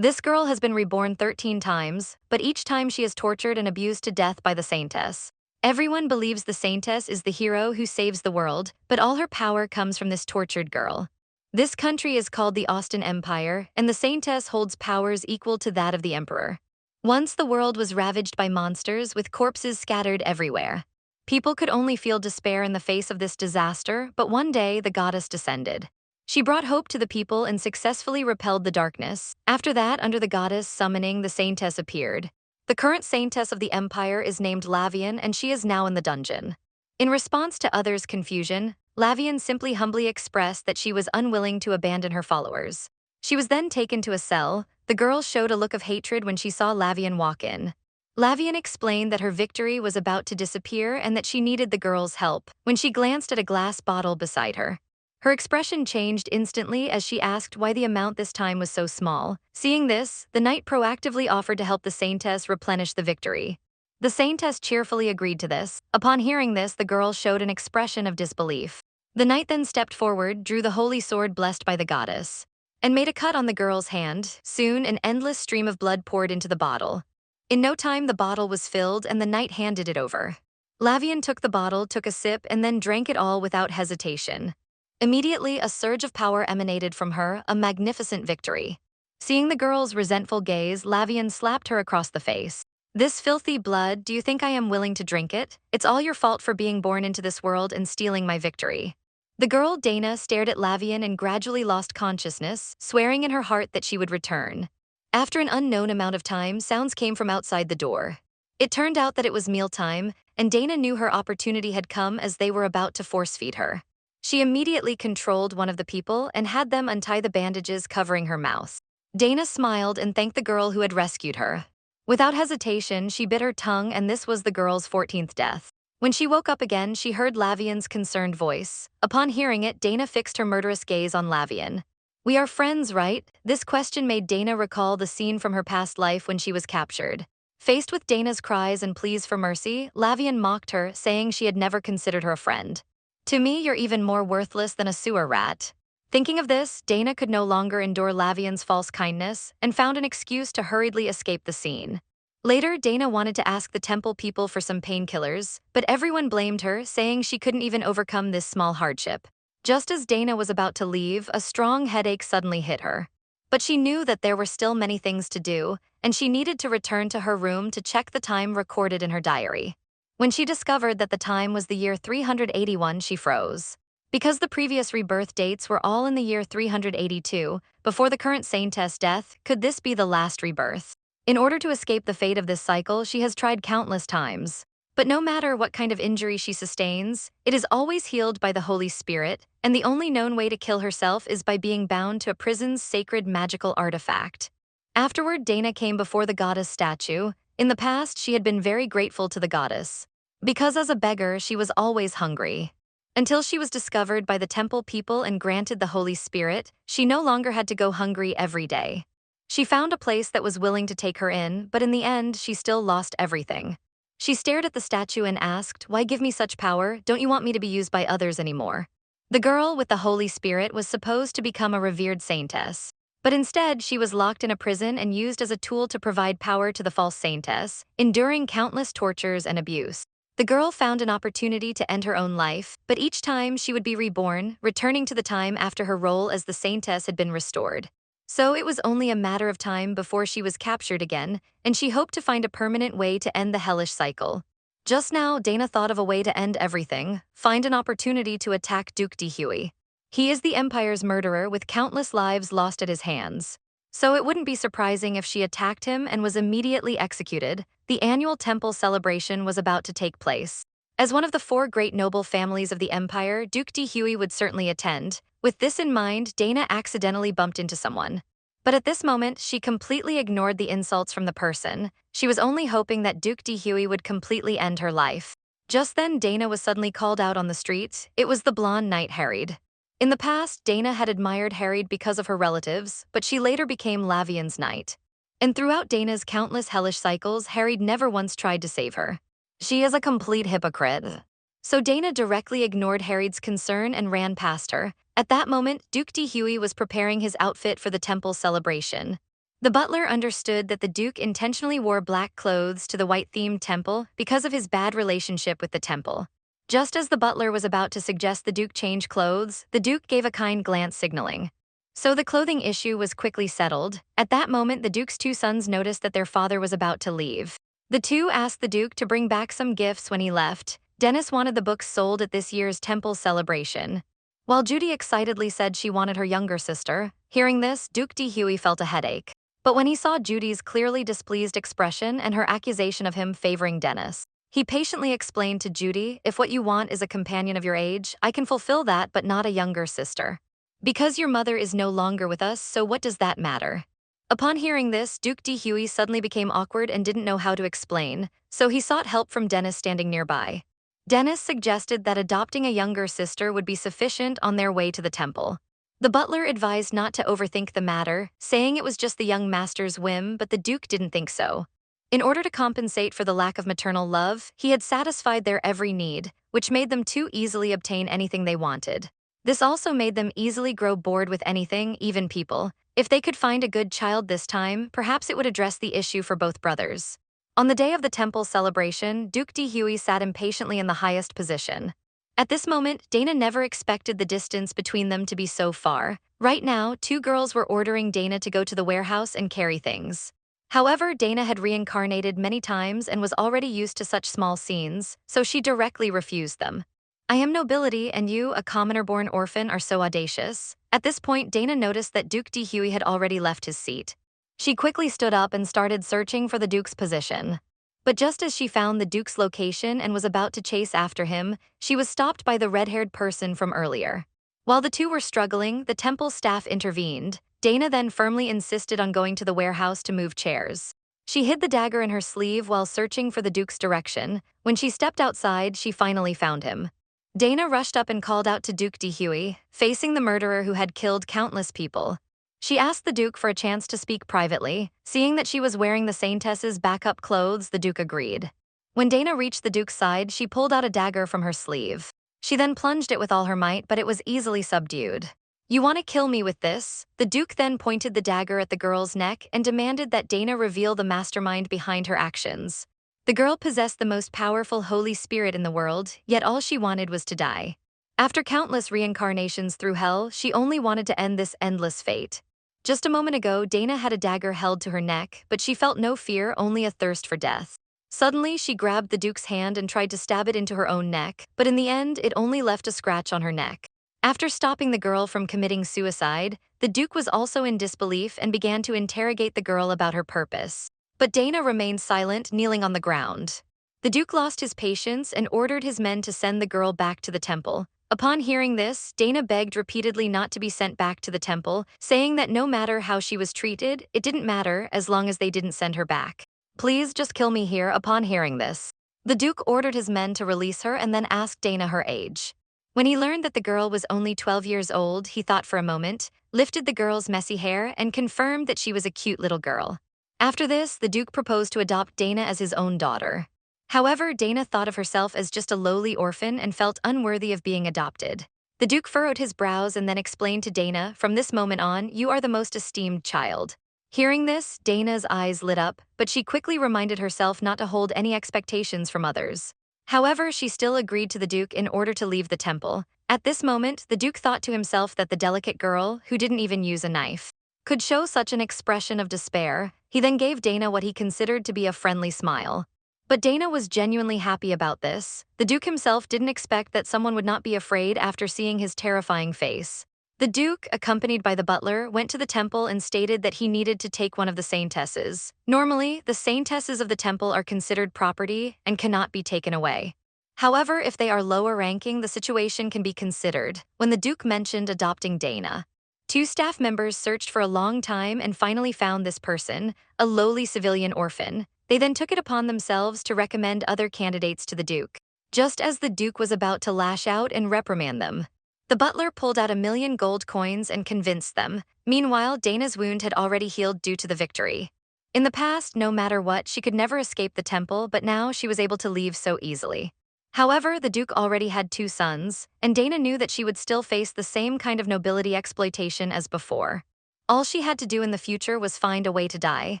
This girl has been reborn 13 times, but each time she is tortured and abused to death by the Saintess. Everyone believes the Saintess is the hero who saves the world, but all her power comes from this tortured girl. This country is called the Austin Empire, and the Saintess holds powers equal to that of the Emperor. Once the world was ravaged by monsters with corpses scattered everywhere. People could only feel despair in the face of this disaster, but one day the goddess descended. She brought hope to the people and successfully repelled the darkness. After that, under the goddess summoning, the Saintess appeared. The current Saintess of the Empire is named Lavien, and she is now in the dungeon. In response to others' confusion, Lavien simply humbly expressed that she was unwilling to abandon her followers. She was then taken to a cell. The girl showed a look of hatred when she saw Lavien walk in. Lavien explained that her victory was about to disappear and that she needed the girl's help when she glanced at a glass bottle beside her. Her expression changed instantly as she asked why the amount this time was so small. Seeing this, the knight proactively offered to help the Saintess replenish the victory. The Saintess cheerfully agreed to this. Upon hearing this, the girl showed an expression of disbelief. The knight then stepped forward, drew the holy sword blessed by the goddess, and made a cut on the girl's hand. Soon, an endless stream of blood poured into the bottle. In no time, the bottle was filled and the knight handed it over. Lavien took the bottle, took a sip, and then drank it all without hesitation. Immediately, a surge of power emanated from her, a magnificent victory. Seeing the girl's resentful gaze, Lavien slapped her across the face. "This filthy blood, do you think I am willing to drink it? It's all your fault for being born into this world and stealing my victory." The girl, Dana, stared at Lavien and gradually lost consciousness, swearing in her heart that she would return. After an unknown amount of time, sounds came from outside the door. It turned out that it was mealtime, and Dana knew her opportunity had come as they were about to force-feed her. She immediately controlled one of the people and had them untie the bandages covering her mouth. Dana smiled and thanked the girl who had rescued her. Without hesitation, she bit her tongue, and this was the girl's 14th death. When she woke up again, she heard Lavien's concerned voice. Upon hearing it, Dana fixed her murderous gaze on Lavien. "We are friends, right?" This question made Dana recall the scene from her past life when she was captured. Faced with Dana's cries and pleas for mercy, Lavien mocked her, saying she had never considered her a friend. "To me, you're even more worthless than a sewer rat." Thinking of this, Dana could no longer endure Lavien's false kindness and found an excuse to hurriedly escape the scene. Later, Dana wanted to ask the temple people for some painkillers, but everyone blamed her, saying she couldn't even overcome this small hardship. Just as Dana was about to leave, a strong headache suddenly hit her. But she knew that there were still many things to do, and she needed to return to her room to check the time recorded in her diary. When she discovered that the time was the year 381, she froze. Because the previous rebirth dates were all in the year 382, before the current Saintess' death, could this be the last rebirth? In order to escape the fate of this cycle, she has tried countless times. But no matter what kind of injury she sustains, it is always healed by the Holy Spirit, and the only known way to kill herself is by being bound to a prison's sacred magical artifact. Afterward, Dana came before the goddess statue. In the past, she had been very grateful to the goddess, because as a beggar, she was always hungry. Until she was discovered by the temple people and granted the Holy Spirit, she no longer had to go hungry every day. She found a place that was willing to take her in, but in the end, she still lost everything. She stared at the statue and asked, "Why give me such power? Don't you want me to be used by others anymore?" The girl with the Holy Spirit was supposed to become a revered saintess. But instead, she was locked in a prison and used as a tool to provide power to the false saintess, enduring countless tortures and abuse. The girl found an opportunity to end her own life, but each time she would be reborn, returning to the time after her role as the saintess had been restored. So it was only a matter of time before she was captured again, and she hoped to find a permanent way to end the hellish cycle. Just now, Dana thought of a way to end everything, find an opportunity to attack Duke de Huey. He is the Empire's murderer with countless lives lost at his hands. So it wouldn't be surprising if she attacked him and was immediately executed. The annual temple celebration was about to take place. As one of the 4 great noble families of the Empire, Duke de Huey would certainly attend. With this in mind, Dana accidentally bumped into someone. But at this moment, she completely ignored the insults from the person. She was only hoping that Duke de Huey would completely end her life. Just then, Dana was suddenly called out on the streets. It was the blonde knight Harried. In the past, Dana had admired Harried because of her relatives, but she later became Lavien's knight. And throughout Dana's countless hellish cycles, Harried never once tried to save her. She is a complete hypocrite. So Dana directly ignored Harried's concern and ran past her. At that moment, Duke de Huey was preparing his outfit for the temple celebration. The butler understood that the Duke intentionally wore black clothes to the white-themed temple because of his bad relationship with the temple. Just as the butler was about to suggest the Duke change clothes, the Duke gave a kind glance signaling. So the clothing issue was quickly settled. At that moment, the Duke's two sons noticed that their father was about to leave. The two asked the Duke to bring back some gifts when he left. Dennis wanted the books sold at this year's temple celebration, while Judy excitedly said she wanted her younger sister. Hearing this, Duke De Huey felt a headache. But when he saw Judy's clearly displeased expression and her accusation of him favoring Dennis, he patiently explained to Judy, "If what you want is a companion of your age, I can fulfill that, but not a younger sister. Because your mother is no longer with us, so what does that matter?" Upon hearing this, Duke De Huey suddenly became awkward and didn't know how to explain, so he sought help from Dennis standing nearby. Dennis suggested that adopting a younger sister would be sufficient on their way to the temple. The butler advised not to overthink the matter, saying it was just the young master's whim, but the Duke didn't think so. In order to compensate for the lack of maternal love, he had satisfied their every need, which made them too easily obtain anything they wanted. This also made them easily grow bored with anything, even people. If they could find a good child this time, perhaps it would address the issue for both brothers. On the day of the temple celebration, Duke De Huey sat impatiently in the highest position. At this moment, Dana never expected the distance between them to be so far. Right now, two girls were ordering Dana to go to the warehouse and carry things. However, Dana had reincarnated many times and was already used to such small scenes, so she directly refused them. "I am nobility, and you, a commoner-born orphan, are so audacious." At this point, Dana noticed that Duke De Huey had already left his seat. She quickly stood up and started searching for the Duke's position. But just as she found the Duke's location and was about to chase after him, she was stopped by the red-haired person from earlier. While the two were struggling, the temple staff intervened. Dana then firmly insisted on going to the warehouse to move chairs. She hid the dagger in her sleeve while searching for the Duke's direction. When she stepped outside, she finally found him. Dana rushed up and called out to Duke De Huey, facing the murderer who had killed countless people. She asked the Duke for a chance to speak privately. Seeing that she was wearing the Saintess's backup clothes, the Duke agreed. When Dana reached the Duke's side, she pulled out a dagger from her sleeve. She then plunged it with all her might, but it was easily subdued. "You want to kill me with this?" The Duke then pointed the dagger at the girl's neck and demanded that Dana reveal the mastermind behind her actions. The girl possessed the most powerful Holy Spirit in the world, yet all she wanted was to die. After countless reincarnations through hell, she only wanted to end this endless fate. Just a moment ago, Dana had a dagger held to her neck, but she felt no fear, only a thirst for death. Suddenly, she grabbed the Duke's hand and tried to stab it into her own neck, but in the end, it only left a scratch on her neck. After stopping the girl from committing suicide, the Duke was also in disbelief and began to interrogate the girl about her purpose. But Dana remained silent, kneeling on the ground. The Duke lost his patience and ordered his men to send the girl back to the temple. Upon hearing this, Dana begged repeatedly not to be sent back to the temple, saying that no matter how she was treated, it didn't matter as long as they didn't send her back. "Please just kill me here." Upon hearing this, the Duke ordered his men to release her and then asked Dana her age. When he learned that the girl was only 12 years old, he thought for a moment, lifted the girl's messy hair, and confirmed that she was a cute little girl. After this, the Duke proposed to adopt Dana as his own daughter. However, Dana thought of herself as just a lowly orphan and felt unworthy of being adopted. The Duke furrowed his brows and then explained to Dana, "From this moment on, you are the most esteemed child." Hearing this, Dana's eyes lit up, but she quickly reminded herself not to hold any expectations from others. However, she still agreed to the Duke in order to leave the temple. At this moment, the Duke thought to himself that the delicate girl, who didn't even use a knife, could show such an expression of despair. He then gave Dana what he considered to be a friendly smile. But Dana was genuinely happy about this. The Duke himself didn't expect that someone would not be afraid after seeing his terrifying face. The Duke, accompanied by the butler, went to the temple and stated that he needed to take one of the Saintesses. Normally, the Saintesses of the temple are considered property and cannot be taken away. However, if they are lower ranking, the situation can be considered. When the Duke mentioned adopting Dana, two staff members searched for a long time and finally found this person, a lowly civilian orphan. They then took it upon themselves to recommend other candidates to the Duke. Just as the Duke was about to lash out and reprimand them, the butler pulled out 1,000,000 gold coins and convinced them. Meanwhile, Dana's wound had already healed due to the victory. In the past, no matter what, she could never escape the temple, but now she was able to leave so easily. However, the Duke already had 2 sons, and Dana knew that she would still face the same kind of nobility exploitation as before. All she had to do in the future was find a way to die.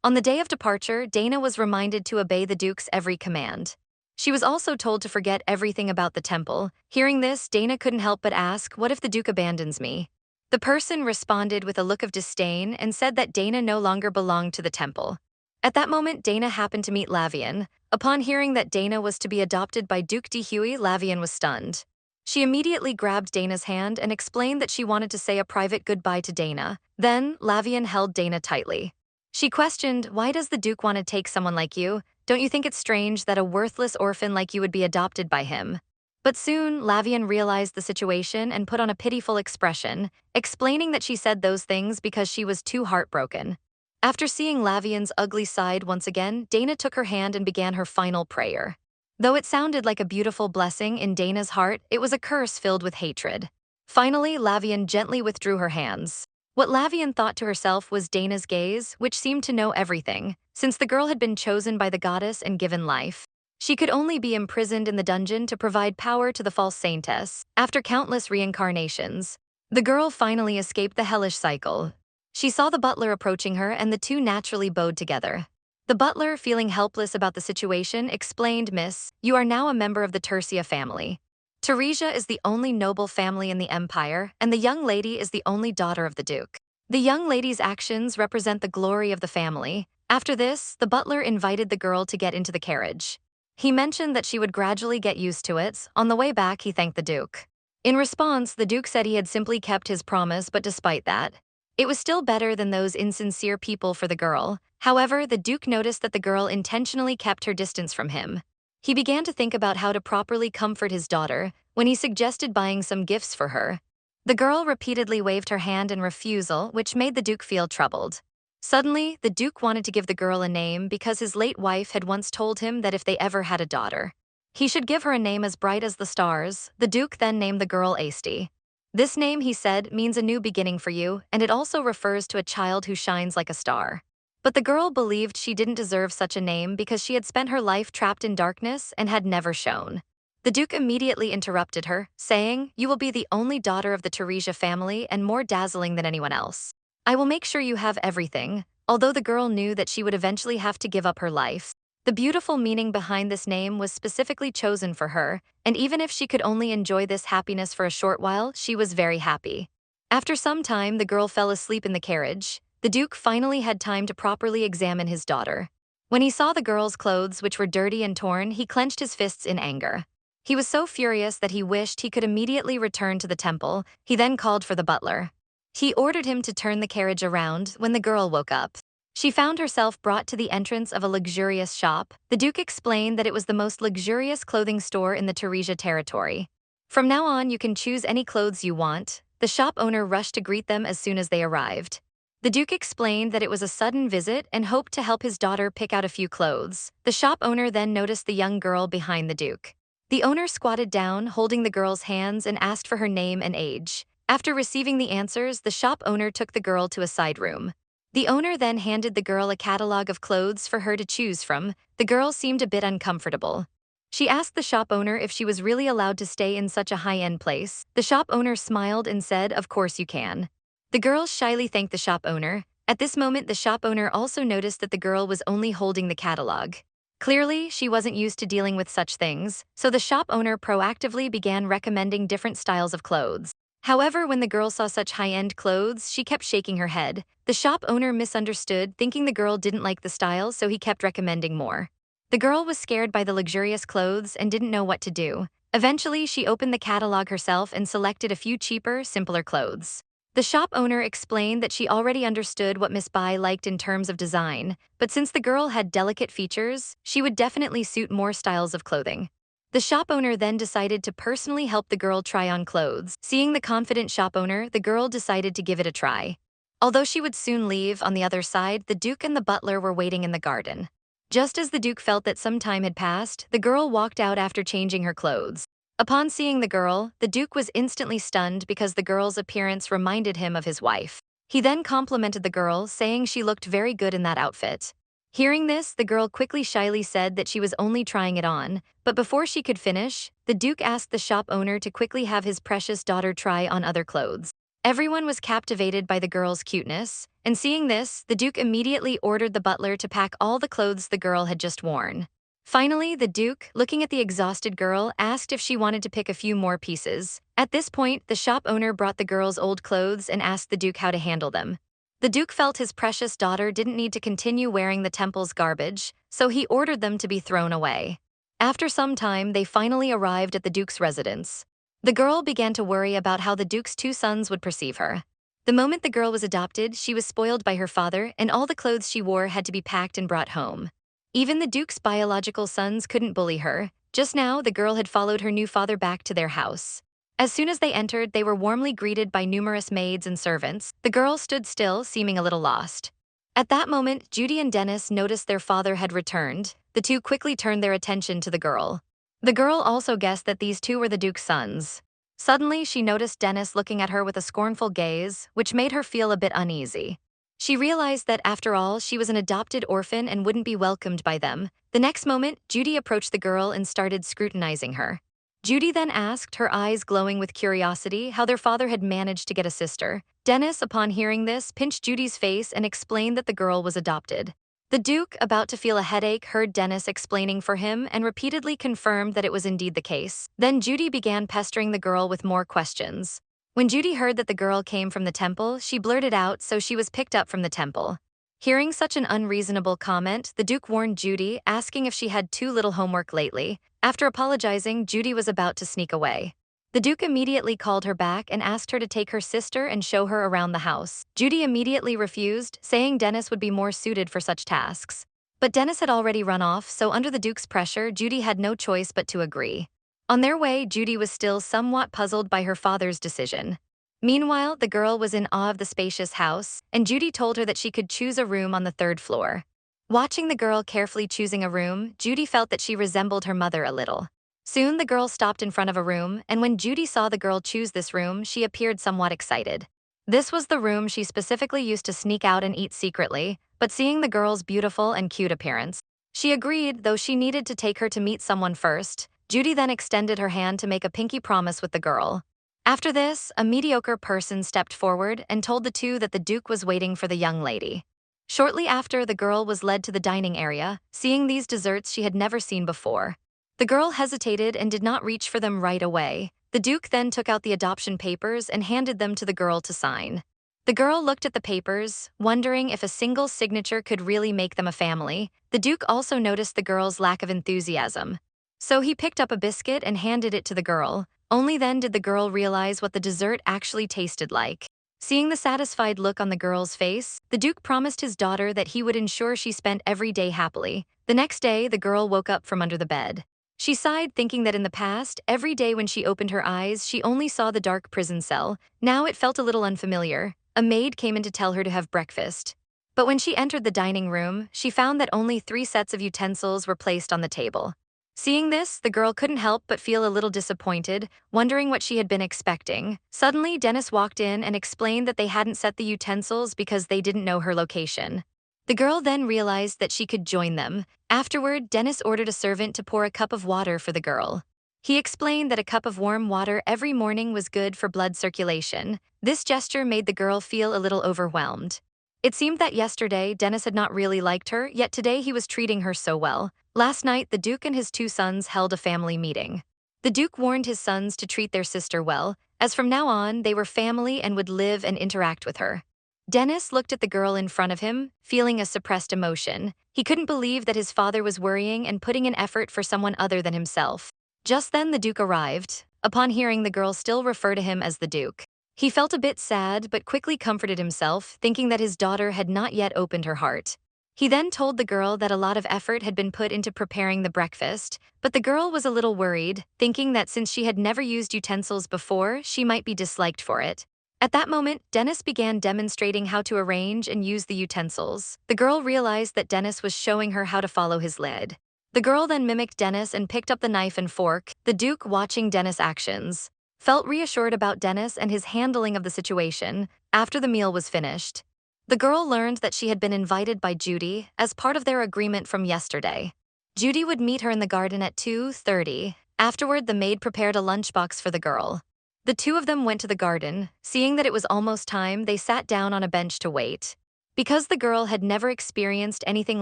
On the day of departure, Dana was reminded to obey the Duke's every command. She was also told to forget everything about the temple. Hearing this, Dana couldn't help but ask, "What if the Duke abandons me?" The person responded with a look of disdain and said that Dana no longer belonged to the temple. At that moment, Dana happened to meet Lavien. Upon hearing that Dana was to be adopted by Duke de Huey, Lavien was stunned. She immediately grabbed Dana's hand and explained that she wanted to say a private goodbye to Dana. Then, Lavien held Dana tightly. She questioned, "Why does the Duke want to take someone like you? Don't you think it's strange that a worthless orphan like you would be adopted by him?" But soon, Lavien realized the situation and put on a pitiful expression, explaining that she said those things because she was too heartbroken. After seeing Lavien's ugly side once again, Dana took her hand and began her final prayer. Though it sounded like a beautiful blessing in Dana's heart, it was a curse filled with hatred. Finally, Lavien gently withdrew her hands. What Lavien thought to herself was Dana's gaze, which seemed to know everything, since the girl had been chosen by the goddess and given life. She could only be imprisoned in the dungeon to provide power to the false Saintess. After countless reincarnations, the girl finally escaped the hellish cycle. She saw the butler approaching her and the two naturally bowed together. The butler, feeling helpless about the situation, explained, "Miss, you are now a member of the Tercia family. Teresia is the only noble family in the empire, and the young lady is the only daughter of the Duke. The young lady's actions represent the glory of the family." After this, the butler invited the girl to get into the carriage. He mentioned that she would gradually get used to it. On the way back, he thanked the Duke. In response, the Duke said he had simply kept his promise, but despite that, it was still better than those insincere people for the girl. However, the Duke noticed that the girl intentionally kept her distance from him. He began to think about how to properly comfort his daughter when he suggested buying some gifts for her. The girl repeatedly waved her hand in refusal, which made the Duke feel troubled. Suddenly, the Duke wanted to give the girl a name because his late wife had once told him that if they ever had a daughter, he should give her a name as bright as the stars. The Duke then named the girl Asti. "This name," he said, "means a new beginning for you, and it also refers to a child who shines like a star." But the girl believed she didn't deserve such a name because she had spent her life trapped in darkness and had never shone. The Duke immediately interrupted her, saying, "You will be the only daughter of the Teresia family and more dazzling than anyone else. I will make sure you have everything." Although the girl knew that she would eventually have to give up her life, the beautiful meaning behind this name was specifically chosen for her, and even if she could only enjoy this happiness for a short while, she was very happy. After some time, the girl fell asleep in the carriage. The Duke finally had time to properly examine his daughter. When he saw the girl's clothes, which were dirty and torn, he clenched his fists in anger. He was so furious that he wished he could immediately return to the temple. He then called for the butler. He ordered him to turn the carriage around. When the girl woke up, she found herself brought to the entrance of a luxurious shop. The Duke explained that it was the most luxurious clothing store in the Teresia territory. "From now on, you can choose any clothes you want." The shop owner rushed to greet them as soon as they arrived. The Duke explained that it was a sudden visit and hoped to help his daughter pick out a few clothes. The shop owner then noticed the young girl behind the Duke. The owner squatted down, holding the girl's hands, and asked for her name and age. After receiving the answers, the shop owner took the girl to a side room. The owner then handed the girl a catalog of clothes for her to choose from. The girl seemed a bit uncomfortable. She asked the shop owner if she was really allowed to stay in such a high-end place. The shop owner smiled and said, "Of course you can." The girl shyly thanked the shop owner. At this moment, the shop owner also noticed that the girl was only holding the catalog. Clearly, she wasn't used to dealing with such things, so the shop owner proactively began recommending different styles of clothes. However, when the girl saw such high-end clothes, she kept shaking her head. The shop owner misunderstood, thinking the girl didn't like the style, so he kept recommending more. The girl was scared by the luxurious clothes and didn't know what to do. Eventually, she opened the catalog herself and selected a few cheaper, simpler clothes. The shop owner explained that she already understood what Miss Bai liked in terms of design, but since the girl had delicate features, she would definitely suit more styles of clothing. The shop owner then decided to personally help the girl try on clothes. Seeing the confident shop owner, the girl decided to give it a try. Although she would soon leave, on the other side, the Duke and the butler were waiting in the garden. Just as the Duke felt that some time had passed, the girl walked out after changing her clothes. Upon seeing the girl, the Duke was instantly stunned because the girl's appearance reminded him of his wife. He then complimented the girl, saying she looked very good in that outfit. Hearing this, the girl quickly shyly said that she was only trying it on, but before she could finish, the Duke asked the shop owner to quickly have his precious daughter try on other clothes. Everyone was captivated by the girl's cuteness, and seeing this, the Duke immediately ordered the butler to pack all the clothes the girl had just worn. Finally, the Duke, looking at the exhausted girl, asked if she wanted to pick a few more pieces. At this point, the shop owner brought the girl's old clothes and asked the Duke how to handle them. The Duke felt his precious daughter didn't need to continue wearing the temple's garbage, so he ordered them to be thrown away. After some time, they finally arrived at the Duke's residence. The girl began to worry about how the Duke's two sons would perceive her. The moment the girl was adopted, she was spoiled by her father, and all the clothes she wore had to be packed and brought home. Even the Duke's biological sons couldn't bully her. Just now, the girl had followed her new father back to their house. As soon as they entered, they were warmly greeted by numerous maids and servants. The girl stood still, seeming a little lost. At that moment, Judy and Dennis noticed their father had returned. The two quickly turned their attention to the girl. The girl also guessed that these two were the Duke's sons. Suddenly, she noticed Dennis looking at her with a scornful gaze, which made her feel a bit uneasy. She realized that, after all, she was an adopted orphan and wouldn't be welcomed by them. The next moment, Judy approached the girl and started scrutinizing her. Judy then asked, her eyes glowing with curiosity, how their father had managed to get a sister. Dennis, upon hearing this, pinched Judy's face and explained that the girl was adopted. The Duke, about to feel a headache, heard Dennis explaining for him and repeatedly confirmed that it was indeed the case. Then Judy began pestering the girl with more questions. When Judy heard that the girl came from the temple, she blurted out, so she was picked up from the temple. Hearing such an unreasonable comment, the Duke warned Judy, asking if she had too little homework lately. After apologizing, Judy was about to sneak away. The Duke immediately called her back and asked her to take her sister and show her around the house. Judy immediately refused, saying Dennis would be more suited for such tasks. But Dennis had already run off, so under the Duke's pressure, Judy had no choice but to agree. On their way, Judy was still somewhat puzzled by her father's decision. Meanwhile, the girl was in awe of the spacious house, and Judy told her that she could choose a room on the third floor. Watching the girl carefully choosing a room, Judy felt that she resembled her mother a little. Soon the girl stopped in front of a room, and when Judy saw the girl choose this room, she appeared somewhat excited. This was the room she specifically used to sneak out and eat secretly, but seeing the girl's beautiful and cute appearance, she agreed, though she needed to take her to meet someone first. Judy then extended her hand to make a pinky promise with the girl. After this, a mediocre person stepped forward and told the two that the Duke was waiting for the young lady. Shortly after, the girl was led to the dining area, seeing these desserts she had never seen before. The girl hesitated and did not reach for them right away. The Duke then took out the adoption papers and handed them to the girl to sign. The girl looked at the papers, wondering if a single signature could really make them a family. The Duke also noticed the girl's lack of enthusiasm. So he picked up a biscuit and handed it to the girl. Only then did the girl realize what the dessert actually tasted like. Seeing the satisfied look on the girl's face, the Duke promised his daughter that he would ensure she spent every day happily. The next day, the girl woke up from under the bed. She sighed, thinking that in the past, every day when she opened her eyes, she only saw the dark prison cell. Now it felt a little unfamiliar. A maid came in to tell her to have breakfast. But when she entered the dining room, she found that only 3 sets of utensils were placed on the table. Seeing this, the girl couldn't help but feel a little disappointed, wondering what she had been expecting. Suddenly, Dennis walked in and explained that they hadn't set the utensils because they didn't know her location. The girl then realized that she could join them. Afterward, Dennis ordered a servant to pour a cup of water for the girl. He explained that a cup of warm water every morning was good for blood circulation. This gesture made the girl feel a little overwhelmed. It seemed that yesterday, Dennis had not really liked her, yet today he was treating her so well. Last night, the Duke and his 2 sons held a family meeting. The Duke warned his sons to treat their sister well, as from now on, they were family and would live and interact with her. Dennis looked at the girl in front of him, feeling a suppressed emotion. He couldn't believe that his father was worrying and putting in effort for someone other than himself. Just then the Duke arrived. Upon hearing the girl still refer to him as the Duke, he felt a bit sad but quickly comforted himself, thinking that his daughter had not yet opened her heart. He then told the girl that a lot of effort had been put into preparing the breakfast, but the girl was a little worried, thinking that since she had never used utensils before, she might be disliked for it. At that moment, Dennis began demonstrating how to arrange and use the utensils. The girl realized that Dennis was showing her how to follow his lead. The girl then mimicked Dennis and picked up the knife and fork. The Duke, watching Dennis' actions, felt reassured about Dennis and his handling of the situation. After the meal was finished, the girl learned that she had been invited by Judy as part of their agreement from yesterday. Judy would meet her in the garden at 2:30. Afterward, the maid prepared a lunchbox for the girl. The two of them went to the garden. Seeing that it was almost time, they sat down on a bench to wait. Because the girl had never experienced anything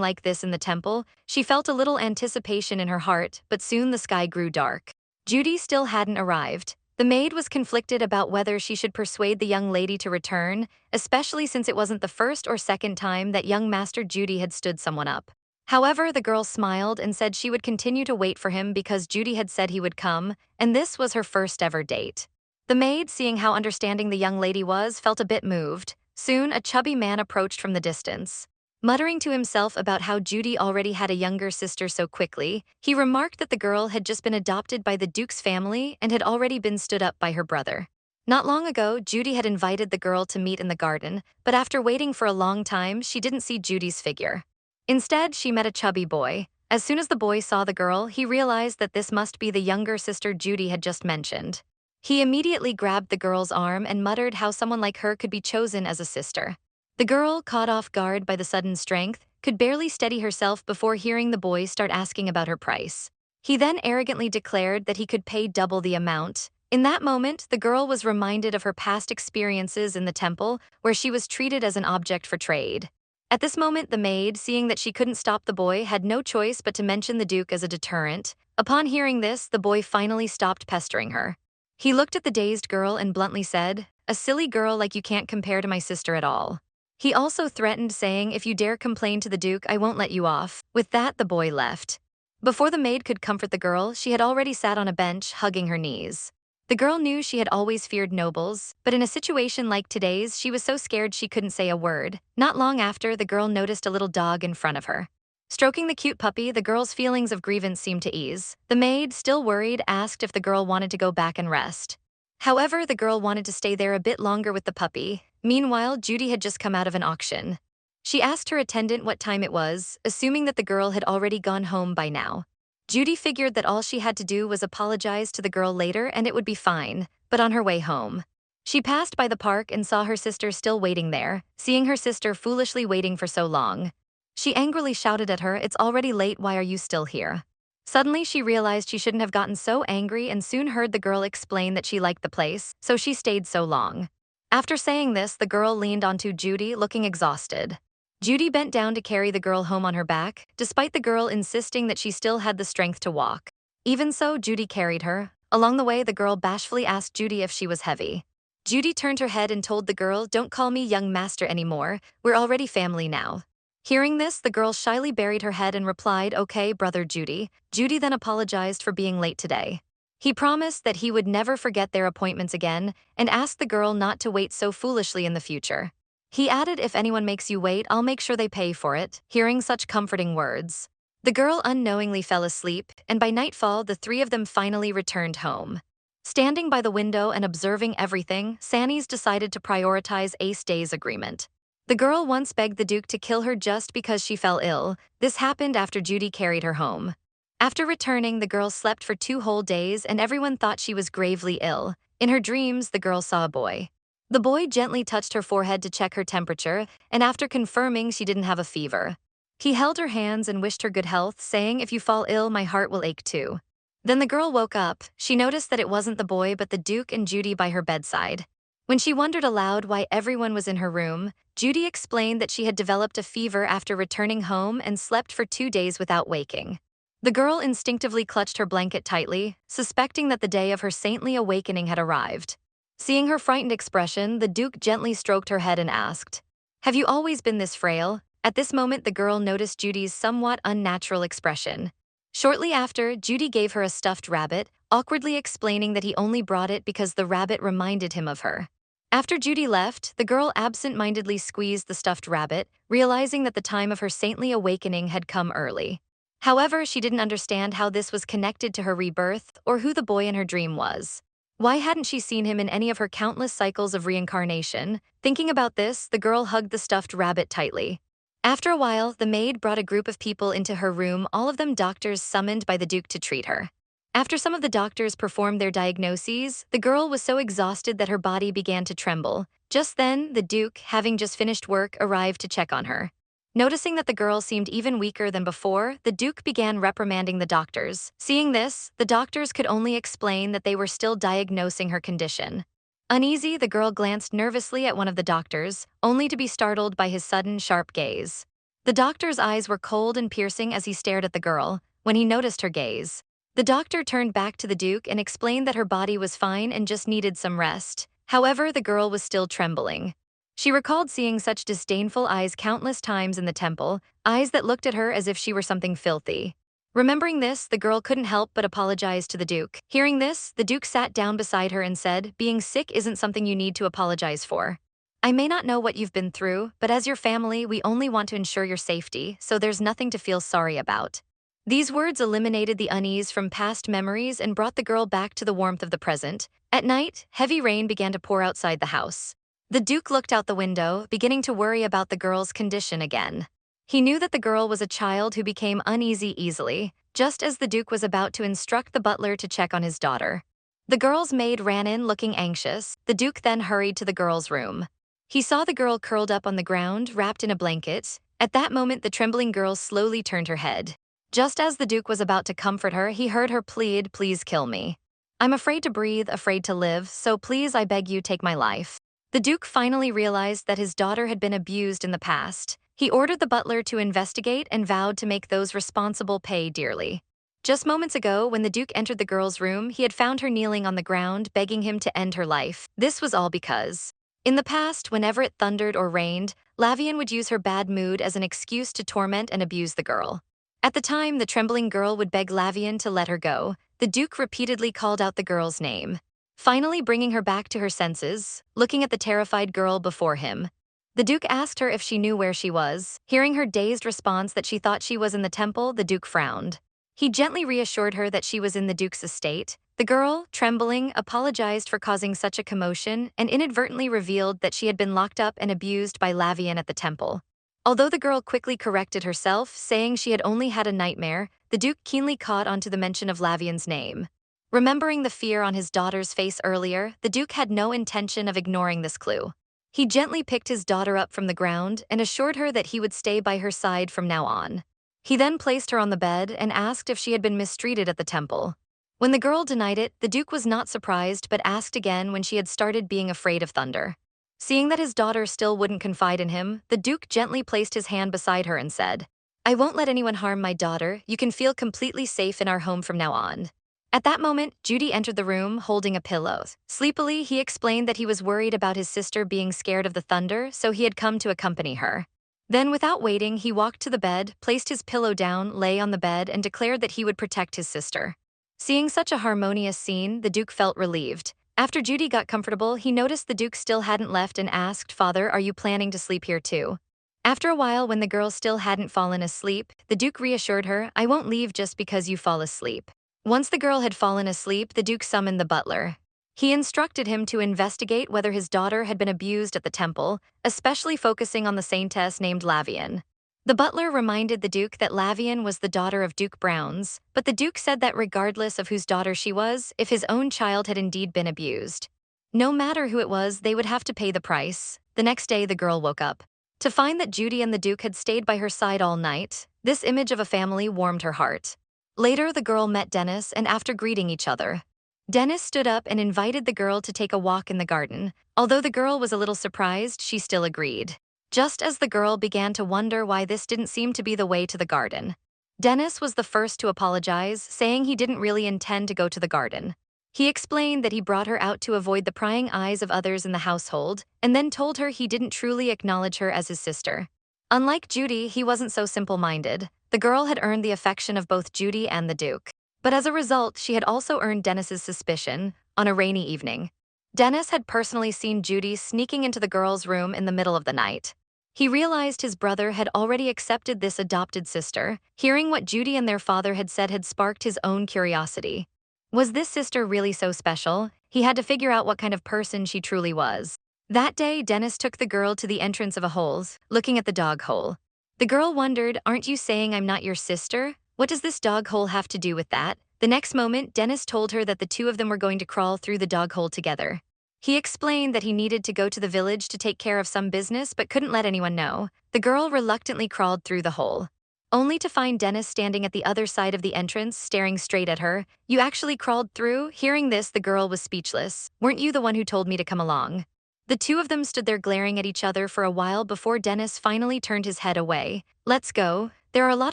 like this in the temple, she felt a little anticipation in her heart, but soon the sky grew dark. Judy still hadn't arrived. The maid was conflicted about whether she should persuade the young lady to return, especially since it wasn't the first or second time that young Master Judy had stood someone up. However, the girl smiled and said she would continue to wait for him because Judy had said he would come, and this was her first ever date. The maid, seeing how understanding the young lady was, felt a bit moved. Soon, a chubby man approached from the distance. Muttering to himself about how Judy already had a younger sister so quickly, he remarked that the girl had just been adopted by the Duke's family and had already been stood up by her brother. Not long ago, Judy had invited the girl to meet in the garden, but after waiting for a long time, she didn't see Judy's figure. Instead, she met a chubby boy. As soon as the boy saw the girl, he realized that this must be the younger sister Judy had just mentioned. He immediately grabbed the girl's arm and muttered how someone like her could be chosen as a sister. The girl, caught off guard by the sudden strength, could barely steady herself before hearing the boy start asking about her price. He then arrogantly declared that he could pay double the amount. In that moment, the girl was reminded of her past experiences in the temple, where she was treated as an object for trade. At this moment, the maid, seeing that she couldn't stop the boy, had no choice but to mention the Duke as a deterrent. Upon hearing this, the boy finally stopped pestering her. He looked at the dazed girl and bluntly said, "A silly girl like you can't compare to my sister at all." He also threatened, saying, "If you dare complain to the Duke, I won't let you off." With that, the boy left. Before the maid could comfort the girl, she had already sat on a bench, hugging her knees. The girl knew she had always feared nobles, but in a situation like today's, she was so scared she couldn't say a word. Not long after, the girl noticed a little dog in front of her. Stroking the cute puppy, the girl's feelings of grievance seemed to ease. The maid, still worried, asked if the girl wanted to go back and rest. However, the girl wanted to stay there a bit longer with the puppy. Meanwhile, Judy had just come out of an auction. She asked her attendant what time it was, assuming that the girl had already gone home by now. Judy figured that all she had to do was apologize to the girl later and it would be fine, but on her way home, she passed by the park and saw her sister still waiting there. Seeing her sister foolishly waiting for so long, she angrily shouted at her, "It's already late, why are you still here?" Suddenly, she realized she shouldn't have gotten so angry and soon heard the girl explain that she liked the place, so she stayed so long. After saying this, the girl leaned onto Judy, looking exhausted. Judy bent down to carry the girl home on her back, despite the girl insisting that she still had the strength to walk. Even so, Judy carried her. Along the way, the girl bashfully asked Judy if she was heavy. Judy turned her head and told the girl, "Don't call me young master anymore, we're already family now." Hearing this, the girl shyly buried her head and replied, "Okay, brother Judy." Judy then apologized for being late today. He promised that he would never forget their appointments again and asked the girl not to wait so foolishly in the future. He added, "If anyone makes you wait, I'll make sure they pay for it." Hearing such comforting words, the girl unknowingly fell asleep, and by nightfall, the three of them finally returned home. Standing by the window and observing everything, Saintess decided to prioritize Ace Day's agreement. The girl once begged the Duke to kill her just because she fell ill. This happened after Judy carried her home. After returning, the girl slept for 2 whole days and everyone thought she was gravely ill. In her dreams, the girl saw a boy. The boy gently touched her forehead to check her temperature, and after confirming she didn't have a fever, he held her hands and wished her good health, saying, "If you fall ill, my heart will ache too." Then the girl woke up. She noticed that it wasn't the boy but the Duke and Judy by her bedside. When she wondered aloud why everyone was in her room, Judy explained that she had developed a fever after returning home and slept for 2 days without waking. The girl instinctively clutched her blanket tightly, suspecting that the day of her saintly awakening had arrived. Seeing her frightened expression, the Duke gently stroked her head and asked, "Have you always been this frail?" At this moment, the girl noticed Judy's somewhat unnatural expression. Shortly after, Judy gave her a stuffed rabbit, awkwardly explaining that he only brought it because the rabbit reminded him of her. After Judy left, the girl absent-mindedly squeezed the stuffed rabbit, realizing that the time of her saintly awakening had come early. However, she didn't understand how this was connected to her rebirth or who the boy in her dream was. Why hadn't she seen him in any of her countless cycles of reincarnation? Thinking about this, the girl hugged the stuffed rabbit tightly. After a while, the maid brought a group of people into her room, all of them doctors summoned by the Duke to treat her. After some of the doctors performed their diagnoses, the girl was so exhausted that her body began to tremble. Just then, the Duke, having just finished work, arrived to check on her. Noticing that the girl seemed even weaker than before, the Duke began reprimanding the doctors. Seeing this, the doctors could only explain that they were still diagnosing her condition. Uneasy, the girl glanced nervously at one of the doctors, only to be startled by his sudden, sharp gaze. The doctor's eyes were cold and piercing as he stared at the girl. When he noticed her gaze, the doctor turned back to the Duke and explained that her body was fine and just needed some rest. However, the girl was still trembling. She recalled seeing such disdainful eyes countless times in the temple, eyes that looked at her as if she were something filthy. Remembering this, the girl couldn't help but apologize to the Duke. Hearing this, the Duke sat down beside her and said, "Being sick isn't something you need to apologize for. I may not know what you've been through, but as your family, we only want to ensure your safety, so there's nothing to feel sorry about." These words eliminated the unease from past memories and brought the girl back to the warmth of the present. At night, heavy rain began to pour outside the house. The Duke looked out the window, beginning to worry about the girl's condition again. He knew that the girl was a child who became uneasy easily, just as the Duke was about to instruct the butler to check on his daughter. The girl's maid ran in looking anxious. The Duke then hurried to the girl's room. He saw the girl curled up on the ground, wrapped in a blanket. At that moment, the trembling girl slowly turned her head. Just as the Duke was about to comfort her, he heard her plead, "Please kill me. I'm afraid to breathe, afraid to live, so please, I beg you, take my life." The Duke finally realized that his daughter had been abused in the past. He ordered the butler to investigate and vowed to make those responsible pay dearly. Just moments ago, when the Duke entered the girl's room, he had found her kneeling on the ground, begging him to end her life. This was all because, in the past, whenever it thundered or rained, Lavien would use her bad mood as an excuse to torment and abuse the girl. At the time, the trembling girl would beg Lavien to let her go. The Duke repeatedly called out the girl's name, finally bringing her back to her senses. Looking at the terrified girl before him, the Duke asked her if she knew where she was. Hearing her dazed response that she thought she was in the temple, the Duke frowned. He gently reassured her that she was in the Duke's estate. The girl, trembling, apologized for causing such a commotion and inadvertently revealed that she had been locked up and abused by Lavien at the temple. Although the girl quickly corrected herself, saying she had only had a nightmare, the Duke keenly caught onto the mention of Lavien's name. Remembering the fear on his daughter's face earlier, the Duke had no intention of ignoring this clue. He gently picked his daughter up from the ground and assured her that he would stay by her side from now on. He then placed her on the bed and asked if she had been mistreated at the temple. When the girl denied it, the Duke was not surprised but asked again when she had started being afraid of thunder. Seeing that his daughter still wouldn't confide in him, the Duke gently placed his hand beside her and said, "I won't let anyone harm my daughter. You can feel completely safe in our home from now on." At that moment, Judy entered the room holding a pillow. Sleepily, he explained that he was worried about his sister being scared of the thunder, so he had come to accompany her. Then, without waiting, he walked to the bed, placed his pillow down, lay on the bed, and declared that he would protect his sister. Seeing such a harmonious scene, the Duke felt relieved. After Judy got comfortable, he noticed the Duke still hadn't left and asked, "Father, are you planning to sleep here too?" After a while, when the girl still hadn't fallen asleep, the Duke reassured her, "I won't leave just because you fall asleep." Once the girl had fallen asleep, the Duke summoned the butler. He instructed him to investigate whether his daughter had been abused at the temple, especially focusing on the Saintess named Lavien. The butler reminded the Duke that Lavien was the daughter of Duke Browns, but the Duke said that regardless of whose daughter she was, if his own child had indeed been abused, no matter who it was, they would have to pay the price. The next day, the girl woke up to find that Judy and the Duke had stayed by her side all night. This image of a family warmed her heart. Later, the girl met Dennis, and after greeting each other, Dennis stood up and invited the girl to take a walk in the garden. Although the girl was a little surprised, she still agreed. Just as the girl began to wonder why this didn't seem to be the way to the garden, Dennis was the first to apologize, saying he didn't really intend to go to the garden. He explained that he brought her out to avoid the prying eyes of others in the household, and then told her he didn't truly acknowledge her as his sister. Unlike Judy, he wasn't so simple-minded. The girl had earned the affection of both Judy and the Duke. But as a result, she had also earned Dennis's suspicion. On a rainy evening, Dennis had personally seen Judy sneaking into the girl's room in the middle of the night. He realized his brother had already accepted this adopted sister. Hearing what Judy and their father had said had sparked his own curiosity. Was this sister really so special? He had to figure out what kind of person she truly was. That day, Dennis took the girl to the entrance of a hole, looking at the dog hole. The girl wondered, "Aren't you saying I'm not your sister? What does this dog hole have to do with that?" The next moment, Dennis told her that the two of them were going to crawl through the dog hole together. He explained that he needed to go to the village to take care of some business but couldn't let anyone know. The girl reluctantly crawled through the hole, only to find Dennis standing at the other side of the entrance, staring straight at her. "You actually crawled through?" Hearing this, the girl was speechless. "Weren't you the one who told me to come along?" The two of them stood there glaring at each other for a while before Dennis finally turned his head away. "Let's go. There are a lot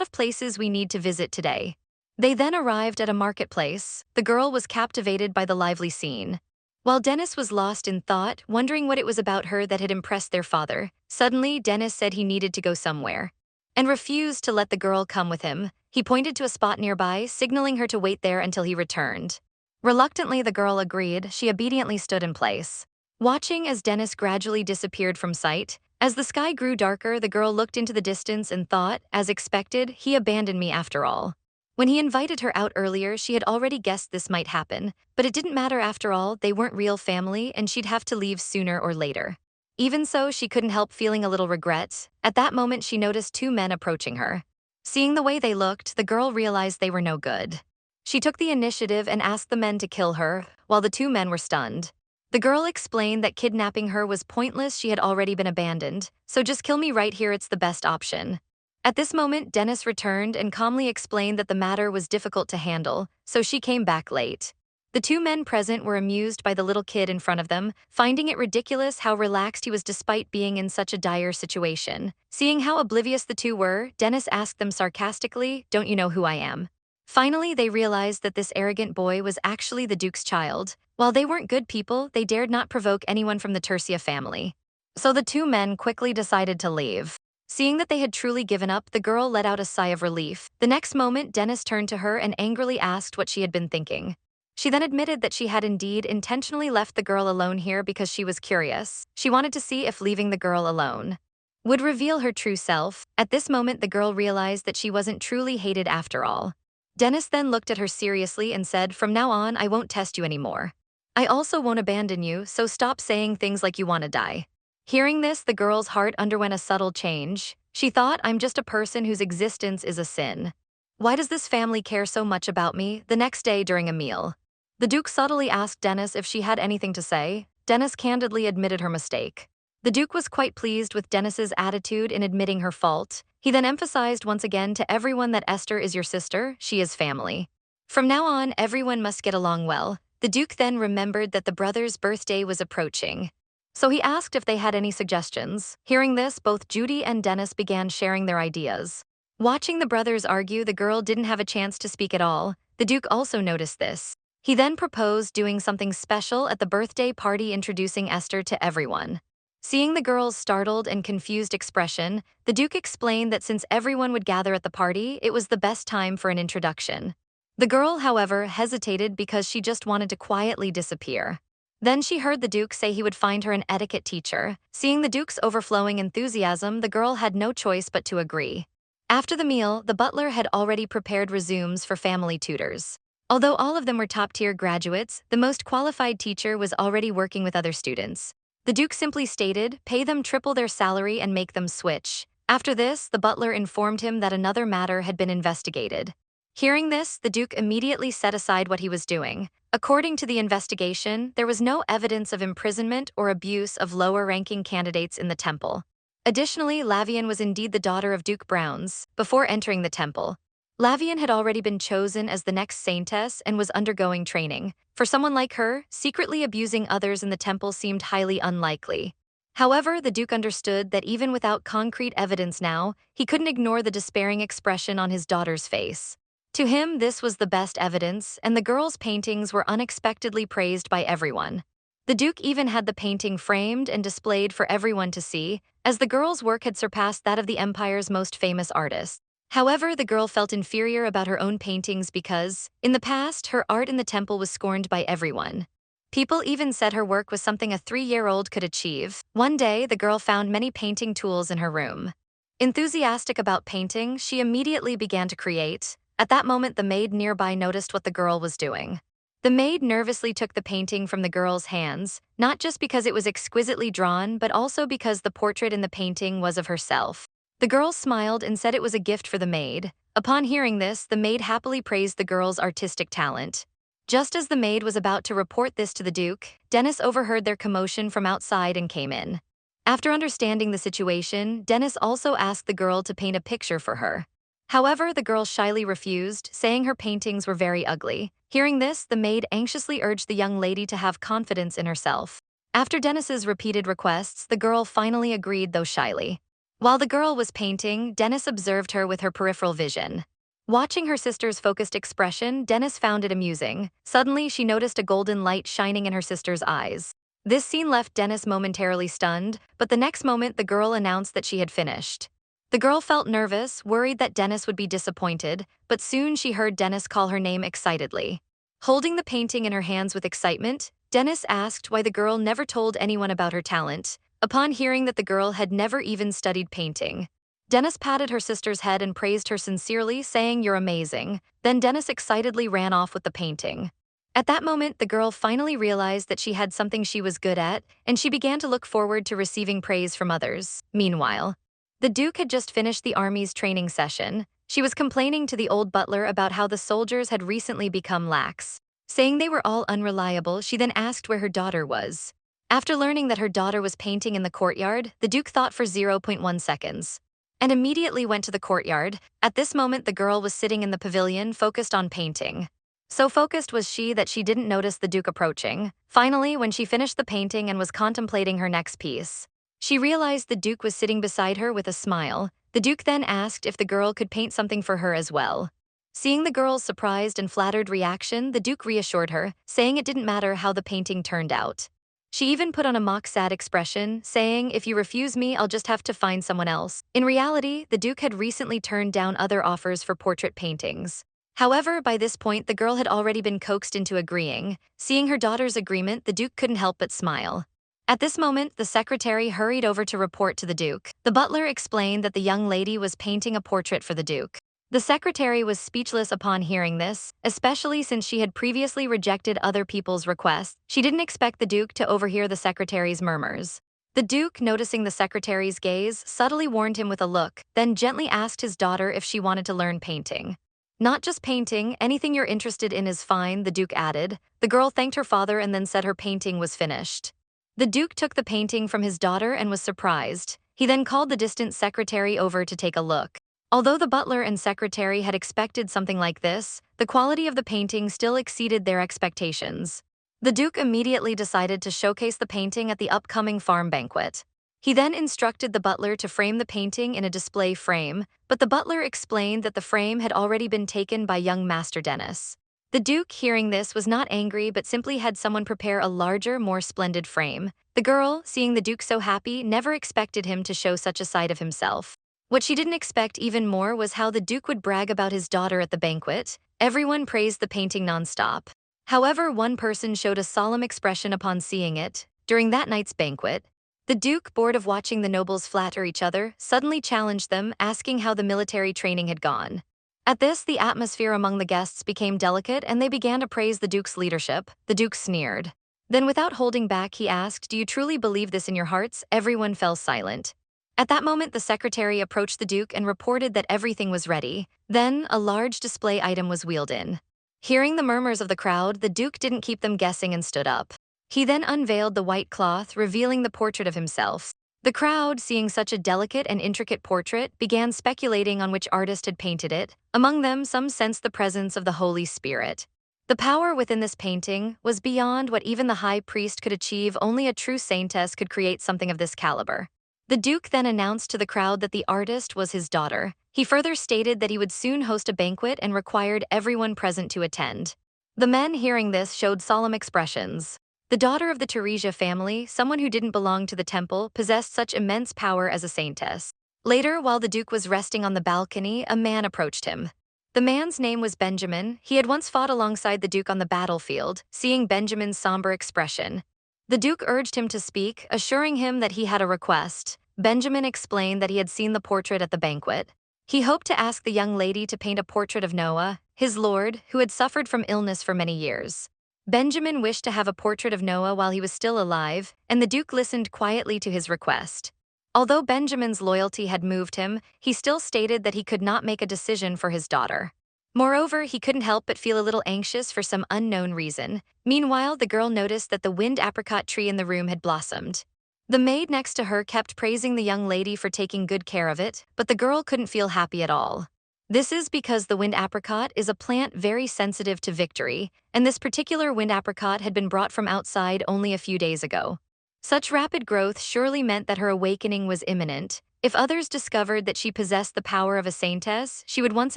of places we need to visit today." They then arrived at a marketplace. The girl was captivated by the lively scene, while Dennis was lost in thought, wondering what it was about her that had impressed their father. Suddenly, Dennis said he needed to go somewhere and refused to let the girl come with him. He pointed to a spot nearby, signaling her to wait there until he returned. Reluctantly, the girl agreed. She obediently stood in place, watching as Dennis gradually disappeared from sight. As the sky grew darker, the girl looked into the distance and thought, as expected, he abandoned me after all. When he invited her out earlier, she had already guessed this might happen, but it didn't matter after all. They weren't real family and she'd have to leave sooner or later. Even so, she couldn't help feeling a little regret. At that moment, she noticed two men approaching her. Seeing the way they looked, the girl realized they were no good. She took the initiative and asked the men to kill her, while the two men were stunned. The girl explained that kidnapping her was pointless. She had already been abandoned. "So just kill me right here, it's the best option." At this moment, Dennis returned and calmly explained that the matter was difficult to handle, so she came back late. The two men present were amused by the little kid in front of them, finding it ridiculous how relaxed he was despite being in such a dire situation. Seeing how oblivious the two were, Dennis asked them sarcastically, "Don't you know who I am?" Finally, they realized that this arrogant boy was actually the Duke's child. While they weren't good people, they dared not provoke anyone from the Tercia family. So the two men quickly decided to leave. Seeing that they had truly given up, the girl let out a sigh of relief. The next moment, Dennis turned to her and angrily asked what she had been thinking. She then admitted that she had indeed intentionally left the girl alone here because she was curious. She wanted to see if leaving the girl alone would reveal her true self. At this moment, the girl realized that she wasn't truly hated after all. Dennis then looked at her seriously and said, "From now on, I won't test you anymore. I also won't abandon you, so stop saying things like you want to die." Hearing this, the girl's heart underwent a subtle change. She thought, "I'm just a person whose existence is a sin. Why does this family care so much about me?" The next day during a meal, the Duke subtly asked Dennis if she had anything to say. Dennis candidly admitted her mistake. The Duke was quite pleased with Dennis's attitude in admitting her fault. He then emphasized once again to everyone that Esther is your sister, she is family. From now on, everyone must get along well. The Duke then remembered that the brother's birthday was approaching, so he asked if they had any suggestions. Hearing this, both Judy and Dennis began sharing their ideas. Watching the brothers argue, the girl didn't have a chance to speak at all. The Duke also noticed this. He then proposed doing something special at the birthday party, introducing Esther to everyone. Seeing the girl's startled and confused expression, the Duke explained that since everyone would gather at the party, it was the best time for an introduction. The girl, however, hesitated because she just wanted to quietly disappear. Then she heard the Duke say he would find her an etiquette teacher. Seeing the Duke's overflowing enthusiasm, the girl had no choice but to agree. After the meal, the butler had already prepared resumes for family tutors. Although all of them were top-tier graduates, the most qualified teacher was already working with other students. The Duke simply stated, "Pay them triple their salary and make them switch." After this, the butler informed him that another matter had been investigated. Hearing this, the Duke immediately set aside what he was doing. According to the investigation, there was no evidence of imprisonment or abuse of lower-ranking candidates in the temple. Additionally, Lavien was indeed the daughter of Duke Browns. Before entering the temple, Lavien had already been chosen as the next Saintess and was undergoing training. For someone like her, secretly abusing others in the temple seemed highly unlikely. However, the Duke understood that even without concrete evidence now, he couldn't ignore the despairing expression on his daughter's face. To him, this was the best evidence, and the girl's paintings were unexpectedly praised by everyone. The Duke even had the painting framed and displayed for everyone to see, as the girl's work had surpassed that of the Empire's most famous artists. However, the girl felt inferior about her own paintings because, in the past, her art in the temple was scorned by everyone. People even said her work was something a 3-year-old could achieve. One day, the girl found many painting tools in her room. Enthusiastic about painting, she immediately began to create. At that moment, the maid nearby noticed what the girl was doing. The maid nervously took the painting from the girl's hands, not just because it was exquisitely drawn, but also because the portrait in the painting was of herself. The girl smiled and said it was a gift for the maid. Upon hearing this, the maid happily praised the girl's artistic talent. Just as the maid was about to report this to the Duke, Dennis overheard their commotion from outside and came in. After understanding the situation, Dennis also asked the girl to paint a picture for her. However, the girl shyly refused, saying her paintings were very ugly. Hearing this, the maid anxiously urged the young lady to have confidence in herself. After Dennis's repeated requests, the girl finally agreed, though shyly. While the girl was painting, Dennis observed her with her peripheral vision. Watching her sister's focused expression, Dennis found it amusing. Suddenly, she noticed a golden light shining in her sister's eyes. This scene left Dennis momentarily stunned, but the next moment the girl announced that she had finished. The girl felt nervous, worried that Dennis would be disappointed, but soon she heard Dennis call her name excitedly. Holding the painting in her hands with excitement, Dennis asked why the girl never told anyone about her talent. Upon hearing that the girl had never even studied painting, Dennis patted her sister's head and praised her sincerely, saying, "You're amazing." Then Dennis excitedly ran off with the painting. At that moment, the girl finally realized that she had something she was good at, and she began to look forward to receiving praise from others. Meanwhile, the Duke had just finished the army's training session. She was complaining to the old butler about how the soldiers had recently become lax. Saying they were all unreliable, she then asked where her daughter was. After learning that her daughter was painting in the courtyard, the Duke thought for 0.1 seconds and immediately went to the courtyard. At this moment, the girl was sitting in the pavilion, focused on painting. So focused was she that she didn't notice the Duke approaching. Finally, when she finished the painting and was contemplating her next piece, she realized the Duke was sitting beside her with a smile. The Duke then asked if the girl could paint something for her as well. Seeing the girl's surprised and flattered reaction, the Duke reassured her, saying it didn't matter how the painting turned out. She even put on a mock-sad expression, saying, "If you refuse me, I'll just have to find someone else." In reality, the Duke had recently turned down other offers for portrait paintings. However, by this point, the girl had already been coaxed into agreeing. Seeing her daughter's agreement, the Duke couldn't help but smile. At this moment, the secretary hurried over to report to the Duke. The butler explained that the young lady was painting a portrait for the Duke. The secretary was speechless upon hearing this, especially since she had previously rejected other people's requests. She didn't expect the Duke to overhear the secretary's murmurs. The Duke, noticing the secretary's gaze, subtly warned him with a look, then gently asked his daughter if she wanted to learn painting. "Not just painting, anything you're interested in is fine," the Duke added. The girl thanked her father and then said her painting was finished. The Duke took the painting from his daughter and was surprised. He then called the distant secretary over to take a look. Although the butler and secretary had expected something like this, the quality of the painting still exceeded their expectations. The Duke immediately decided to showcase the painting at the upcoming farm banquet. He then instructed the butler to frame the painting in a display frame, but the butler explained that the frame had already been taken by young Master Dennis. The Duke, hearing this, was not angry but simply had someone prepare a larger, more splendid frame. The girl, seeing the Duke so happy, never expected him to show such a side of himself. What she didn't expect even more was how the Duke would brag about his daughter at the banquet. Everyone praised the painting nonstop. However, one person showed a solemn expression upon seeing it. During that night's banquet, the Duke, bored of watching the nobles flatter each other, suddenly challenged them, asking how the military training had gone. At this, the atmosphere among the guests became delicate and they began to praise the Duke's leadership. The Duke sneered. Then, without holding back, he asked, "Do you truly believe this in your hearts?" Everyone fell silent. At that moment, the secretary approached the Duke and reported that everything was ready. Then, a large display item was wheeled in. Hearing the murmurs of the crowd, the Duke didn't keep them guessing and stood up. He then unveiled the white cloth, revealing the portrait of himself. The crowd, seeing such a delicate and intricate portrait, began speculating on which artist had painted it. Among them, some sensed the presence of the Holy Spirit. The power within this painting was beyond what even the high priest could achieve. Only a true saintess could create something of this caliber. The Duke then announced to the crowd that the artist was his daughter. He further stated that he would soon host a banquet and required everyone present to attend. The men, hearing this, showed solemn expressions. The daughter of the Teresia family, someone who didn't belong to the temple, possessed such immense power as a saintess. Later, while the Duke was resting on the balcony, a man approached him. The man's name was Benjamin. He had once fought alongside the Duke on the battlefield. Seeing Benjamin's somber expression, the Duke urged him to speak, assuring him that he had a request. Benjamin explained that he had seen the portrait at the banquet. He hoped to ask the young lady to paint a portrait of Noah, his lord, who had suffered from illness for many years. Benjamin wished to have a portrait of Noah while he was still alive, and the Duke listened quietly to his request. Although Benjamin's loyalty had moved him, he still stated that he could not make a decision for his daughter. Moreover, he couldn't help but feel a little anxious for some unknown reason. Meanwhile, the girl noticed that the wind apricot tree in the room had blossomed. The maid next to her kept praising the young lady for taking good care of it, but the girl couldn't feel happy at all. This is because the wind apricot is a plant very sensitive to victory, and this particular wind apricot had been brought from outside only a few days ago. Such rapid growth surely meant that her awakening was imminent. If others discovered that she possessed the power of a saintess, she would once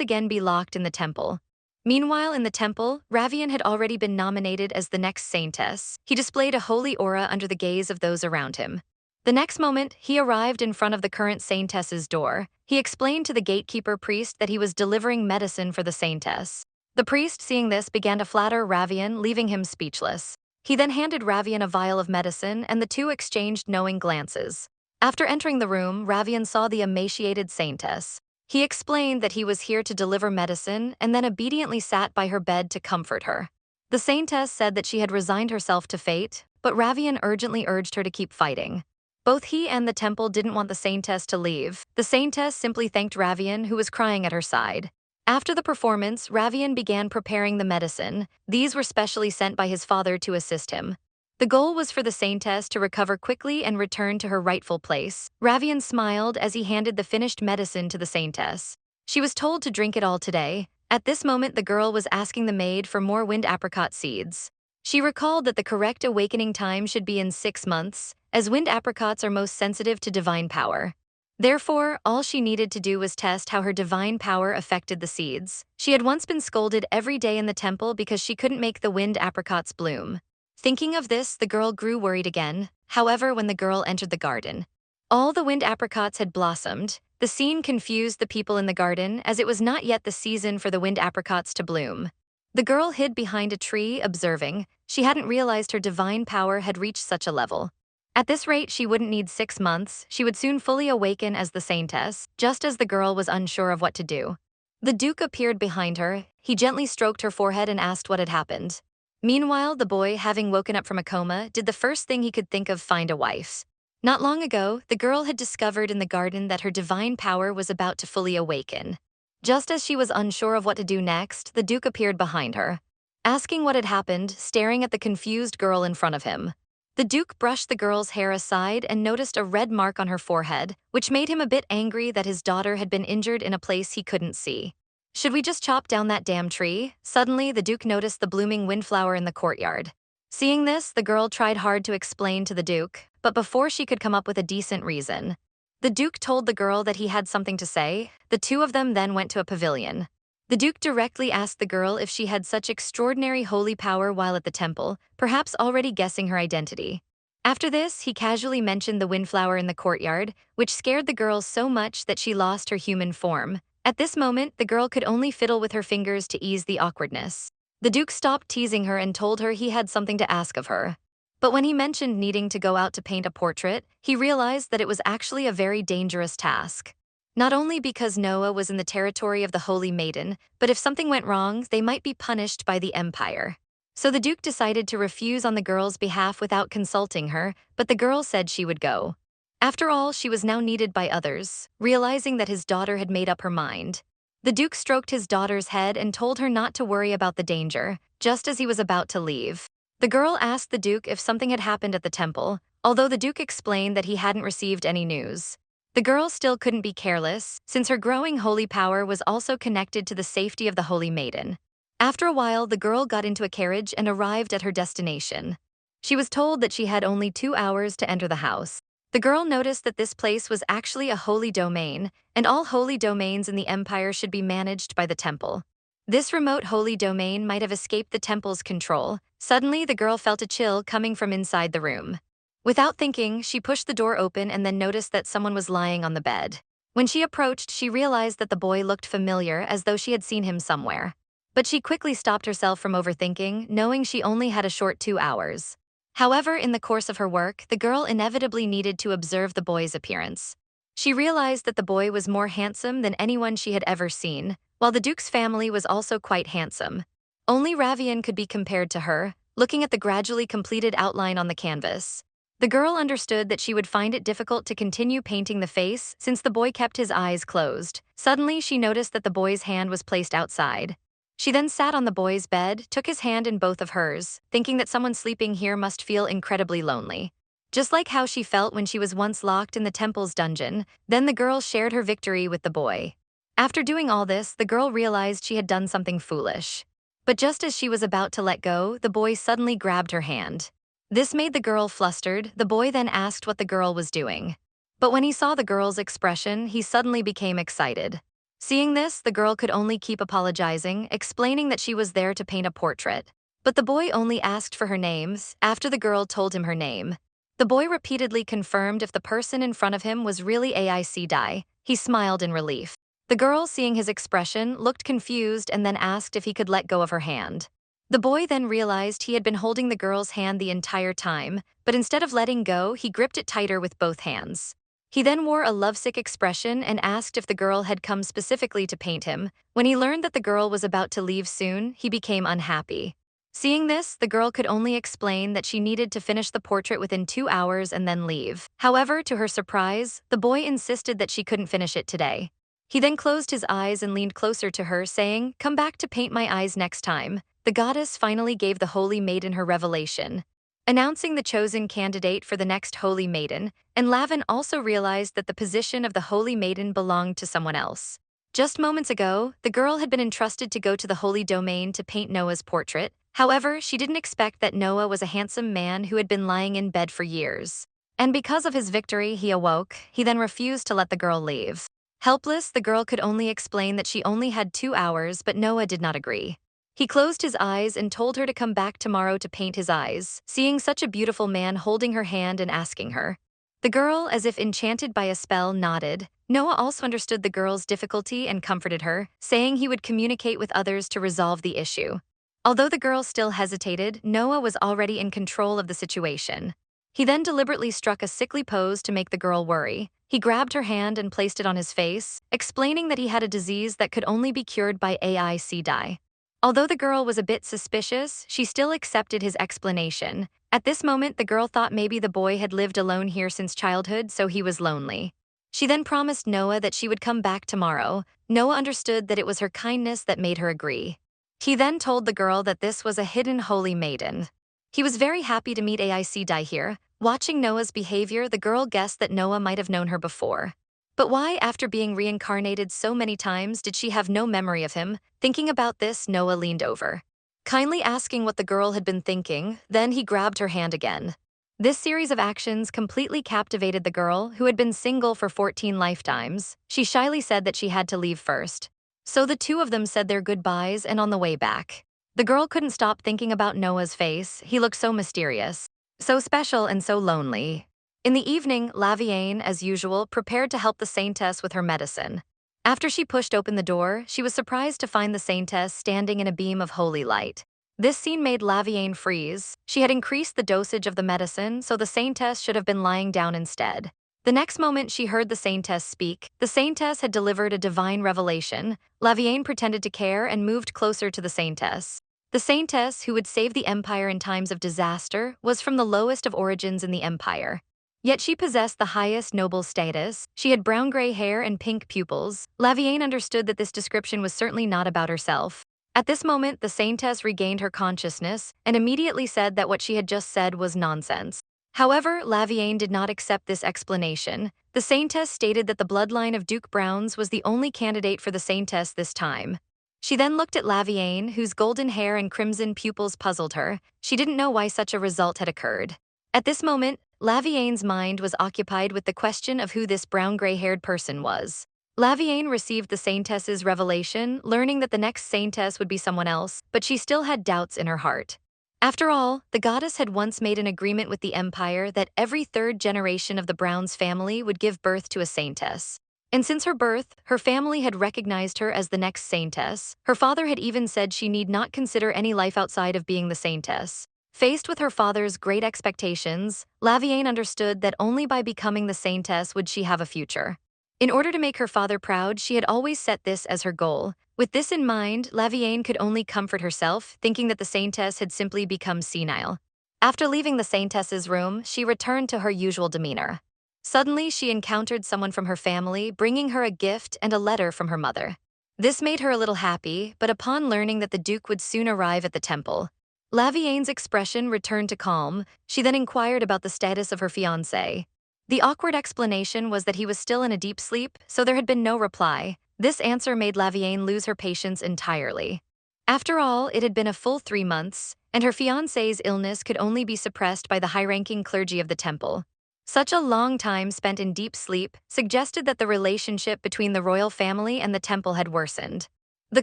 again be locked in the temple. Meanwhile, in the temple, Lavien had already been nominated as the next saintess. He displayed a holy aura under the gaze of those around him. The next moment, he arrived in front of the current saintess's door. He explained to the gatekeeper priest that he was delivering medicine for the saintess. The priest, seeing this, began to flatter Lavien, leaving him speechless. He then handed Lavien a vial of medicine, and the two exchanged knowing glances. After entering the room, Lavien saw the emaciated Saintess. He explained that he was here to deliver medicine and then obediently sat by her bed to comfort her. The Saintess said that she had resigned herself to fate, but Lavien urgently urged her to keep fighting. Both he and the temple didn't want the Saintess to leave. The Saintess simply thanked Lavien, who was crying at her side. After the performance, Lavien began preparing the medicine. These were specially sent by his father to assist him. The goal was for the Saintess to recover quickly and return to her rightful place. Lavien smiled as he handed the finished medicine to the Saintess. She was told to drink it all today. At this moment, the girl was asking the maid for more wind apricot seeds. She recalled that the correct awakening time should be in 6 months, as wind apricots are most sensitive to divine power. Therefore, all she needed to do was test how her divine power affected the seeds. She had once been scolded every day in the temple because she couldn't make the wind apricots bloom. Thinking of this, the girl grew worried again. However, when the girl entered the garden, all the wind apricots had blossomed. The scene confused the people in the garden, as it was not yet the season for the wind apricots to bloom. The girl hid behind a tree, observing. She hadn't realized her divine power had reached such a level. At this rate, she wouldn't need 6 months. She would soon fully awaken as the Saintess, just as the girl was unsure of what to do. The Duke appeared behind her. He gently stroked her forehead and asked what had happened. Meanwhile, the boy, having woken up from a coma, did the first thing he could think of: find a wife. Not long ago, the girl had discovered in the garden that her divine power was about to fully awaken. Just as she was unsure of what to do next, the Duke appeared behind her, asking what had happened, staring at the confused girl in front of him. The Duke brushed the girl's hair aside and noticed a red mark on her forehead, which made him a bit angry that his daughter had been injured in a place he couldn't see. Should we just chop down that damn tree? Suddenly, the Duke noticed the blooming windflower in the courtyard. Seeing this, the girl tried hard to explain to the Duke, but before she could come up with a decent reason, the Duke told the girl that he had something to say. The two of them then went to a pavilion. The Duke directly asked the girl if she had such extraordinary holy power while at the temple, perhaps already guessing her identity. After this, he casually mentioned the windflower in the courtyard, which scared the girl so much that she lost her human form. At this moment, the girl could only fiddle with her fingers to ease the awkwardness. The Duke stopped teasing her and told her he had something to ask of her. But when he mentioned needing to go out to paint a portrait, he realized that it was actually a very dangerous task. Not only because Noah was in the territory of the Holy Maiden, but if something went wrong, they might be punished by the Empire. So the Duke decided to refuse on the girl's behalf without consulting her, but the girl said she would go. After all, she was now needed by others. Realizing that his daughter had made up her mind, the Duke stroked his daughter's head and told her not to worry about the danger, just as he was about to leave. The girl asked the Duke if something had happened at the temple, although the Duke explained that he hadn't received any news. The girl still couldn't be careless, since her growing holy power was also connected to the safety of the Holy Maiden. After a while, the girl got into a carriage and arrived at her destination. She was told that she had only 2 hours to enter the house. The girl noticed that this place was actually a holy domain, and all holy domains in the Empire should be managed by the temple. This remote holy domain might have escaped the temple's control. Suddenly, the girl felt a chill coming from inside the room. Without thinking, she pushed the door open and then noticed that someone was lying on the bed. When she approached, she realized that the boy looked familiar, as though she had seen him somewhere. But she quickly stopped herself from overthinking, knowing she only had a short 2 hours. However, in the course of her work, the girl inevitably needed to observe the boy's appearance. She realized that the boy was more handsome than anyone she had ever seen, while the Duke's family was also quite handsome. Only Lavien could be compared to her, looking at the gradually completed outline on the canvas. The girl understood that she would find it difficult to continue painting the face since the boy kept his eyes closed. Suddenly, she noticed that the boy's hand was placed outside. She then sat on the boy's bed, took his hand in both of hers, thinking that someone sleeping here must feel incredibly lonely. Just like how she felt when she was once locked in the temple's dungeon, then the girl shared her victory with the boy. After doing all this, the girl realized she had done something foolish. But just as she was about to let go, the boy suddenly grabbed her hand. This made the girl flustered. The boy then asked what the girl was doing. But when he saw the girl's expression, he suddenly became excited. Seeing this, the girl could only keep apologizing, explaining that she was there to paint a portrait. But the boy only asked for her names. After the girl told him her name, the boy repeatedly confirmed if the person in front of him was really Saintess. He smiled in relief. The girl, seeing his expression, looked confused and then asked if he could let go of her hand. The boy then realized he had been holding the girl's hand the entire time, but instead of letting go, he gripped it tighter with both hands. He then wore a lovesick expression and asked if the girl had come specifically to paint him. When he learned that the girl was about to leave soon, he became unhappy. Seeing this, the girl could only explain that she needed to finish the portrait within 2 hours and then leave. However, to her surprise, the boy insisted that she couldn't finish it today. He then closed his eyes and leaned closer to her, saying, "Come back to paint my eyes next time." The goddess finally gave the holy maiden her revelation, announcing the chosen candidate for the next holy maiden, and Lavien also realized that the position of the holy maiden belonged to someone else. Just moments ago, the girl had been entrusted to go to the holy domain to paint Noah's portrait. However, she didn't expect that Noah was a handsome man who had been lying in bed for years. And because of his victory, he awoke. He then refused to let the girl leave. Helpless, the girl could only explain that she only had 2 hours, but Noah did not agree. He closed his eyes and told her to come back tomorrow to paint his eyes, seeing such a beautiful man holding her hand and asking her. The girl, as if enchanted by a spell, nodded. Noah also understood the girl's difficulty and comforted her, saying he would communicate with others to resolve the issue. Although the girl still hesitated, Noah was already in control of the situation. He then deliberately struck a sickly pose to make the girl worry. He grabbed her hand and placed it on his face, explaining that he had a disease that could only be cured by Saintess. Although the girl was a bit suspicious, she still accepted his explanation. At this moment, the girl thought maybe the boy had lived alone here since childhood, so he was lonely. She then promised Noah that she would come back tomorrow. Noah understood that it was her kindness that made her agree. He then told the girl that this was a hidden holy maiden. He was very happy to meet Saintess here. Watching Noah's behavior, the girl guessed that Noah might have known her before. But why, after being reincarnated so many times, did she have no memory of him? Thinking about this, Noah leaned over, kindly asking what the girl had been thinking. Then he grabbed her hand again. This series of actions completely captivated the girl, who had been single for 14 lifetimes. She shyly said that she had to leave first. So the two of them said their goodbyes, and on the way back, the girl couldn't stop thinking about Noah's face. He looked so mysterious, so special, and so lonely. In the evening, Lavien, as usual, prepared to help the Saintess with her medicine. After she pushed open the door, she was surprised to find the Saintess standing in a beam of holy light. This scene made Lavien freeze. She had increased the dosage of the medicine, so the Saintess should have been lying down instead. The next moment, she heard the Saintess speak. The Saintess had delivered a divine revelation. Lavien pretended to care and moved closer to the Saintess. The Saintess, who would save the Empire in times of disaster, was from the lowest of origins in the Empire. Yet she possessed the highest noble status. She had brown-gray hair and pink pupils. Lavien understood that this description was certainly not about herself. At this moment, the Saintess regained her consciousness and immediately said that what she had just said was nonsense. However, Lavien did not accept this explanation. The Saintess stated that the bloodline of Duke Browns was the only candidate for the Saintess this time. She then looked at Lavien, whose golden hair and crimson pupils puzzled her. She didn't know why such a result had occurred. At this moment, Lavien's mind was occupied with the question of who this brown-gray-haired person was. Lavien received the Saintess's revelation, learning that the next Saintess would be someone else, but she still had doubts in her heart. After all, the goddess had once made an agreement with the Empire that every third generation of the Browns family would give birth to a Saintess. And since her birth, her family had recognized her as the next Saintess. Her father had even said she need not consider any life outside of being the Saintess. Faced with her father's great expectations, Lavien understood that only by becoming the Saintess would she have a future. In order to make her father proud, she had always set this as her goal. With this in mind, Lavien could only comfort herself, thinking that the Saintess had simply become senile. After leaving the Saintess's room, she returned to her usual demeanor. Suddenly, she encountered someone from her family, bringing her a gift and a letter from her mother. This made her a little happy, but upon learning that the Duke would soon arrive at the temple, Lavienne's expression returned to calm. She then inquired about the status of her fiancé. The awkward explanation was that he was still in a deep sleep, so there had been no reply. This answer made Lavienne lose her patience entirely. After all, it had been a full 3 months, and her fiancé's illness could only be suppressed by the high-ranking clergy of the temple. Such a long time spent in deep sleep suggested that the relationship between the royal family and the temple had worsened. The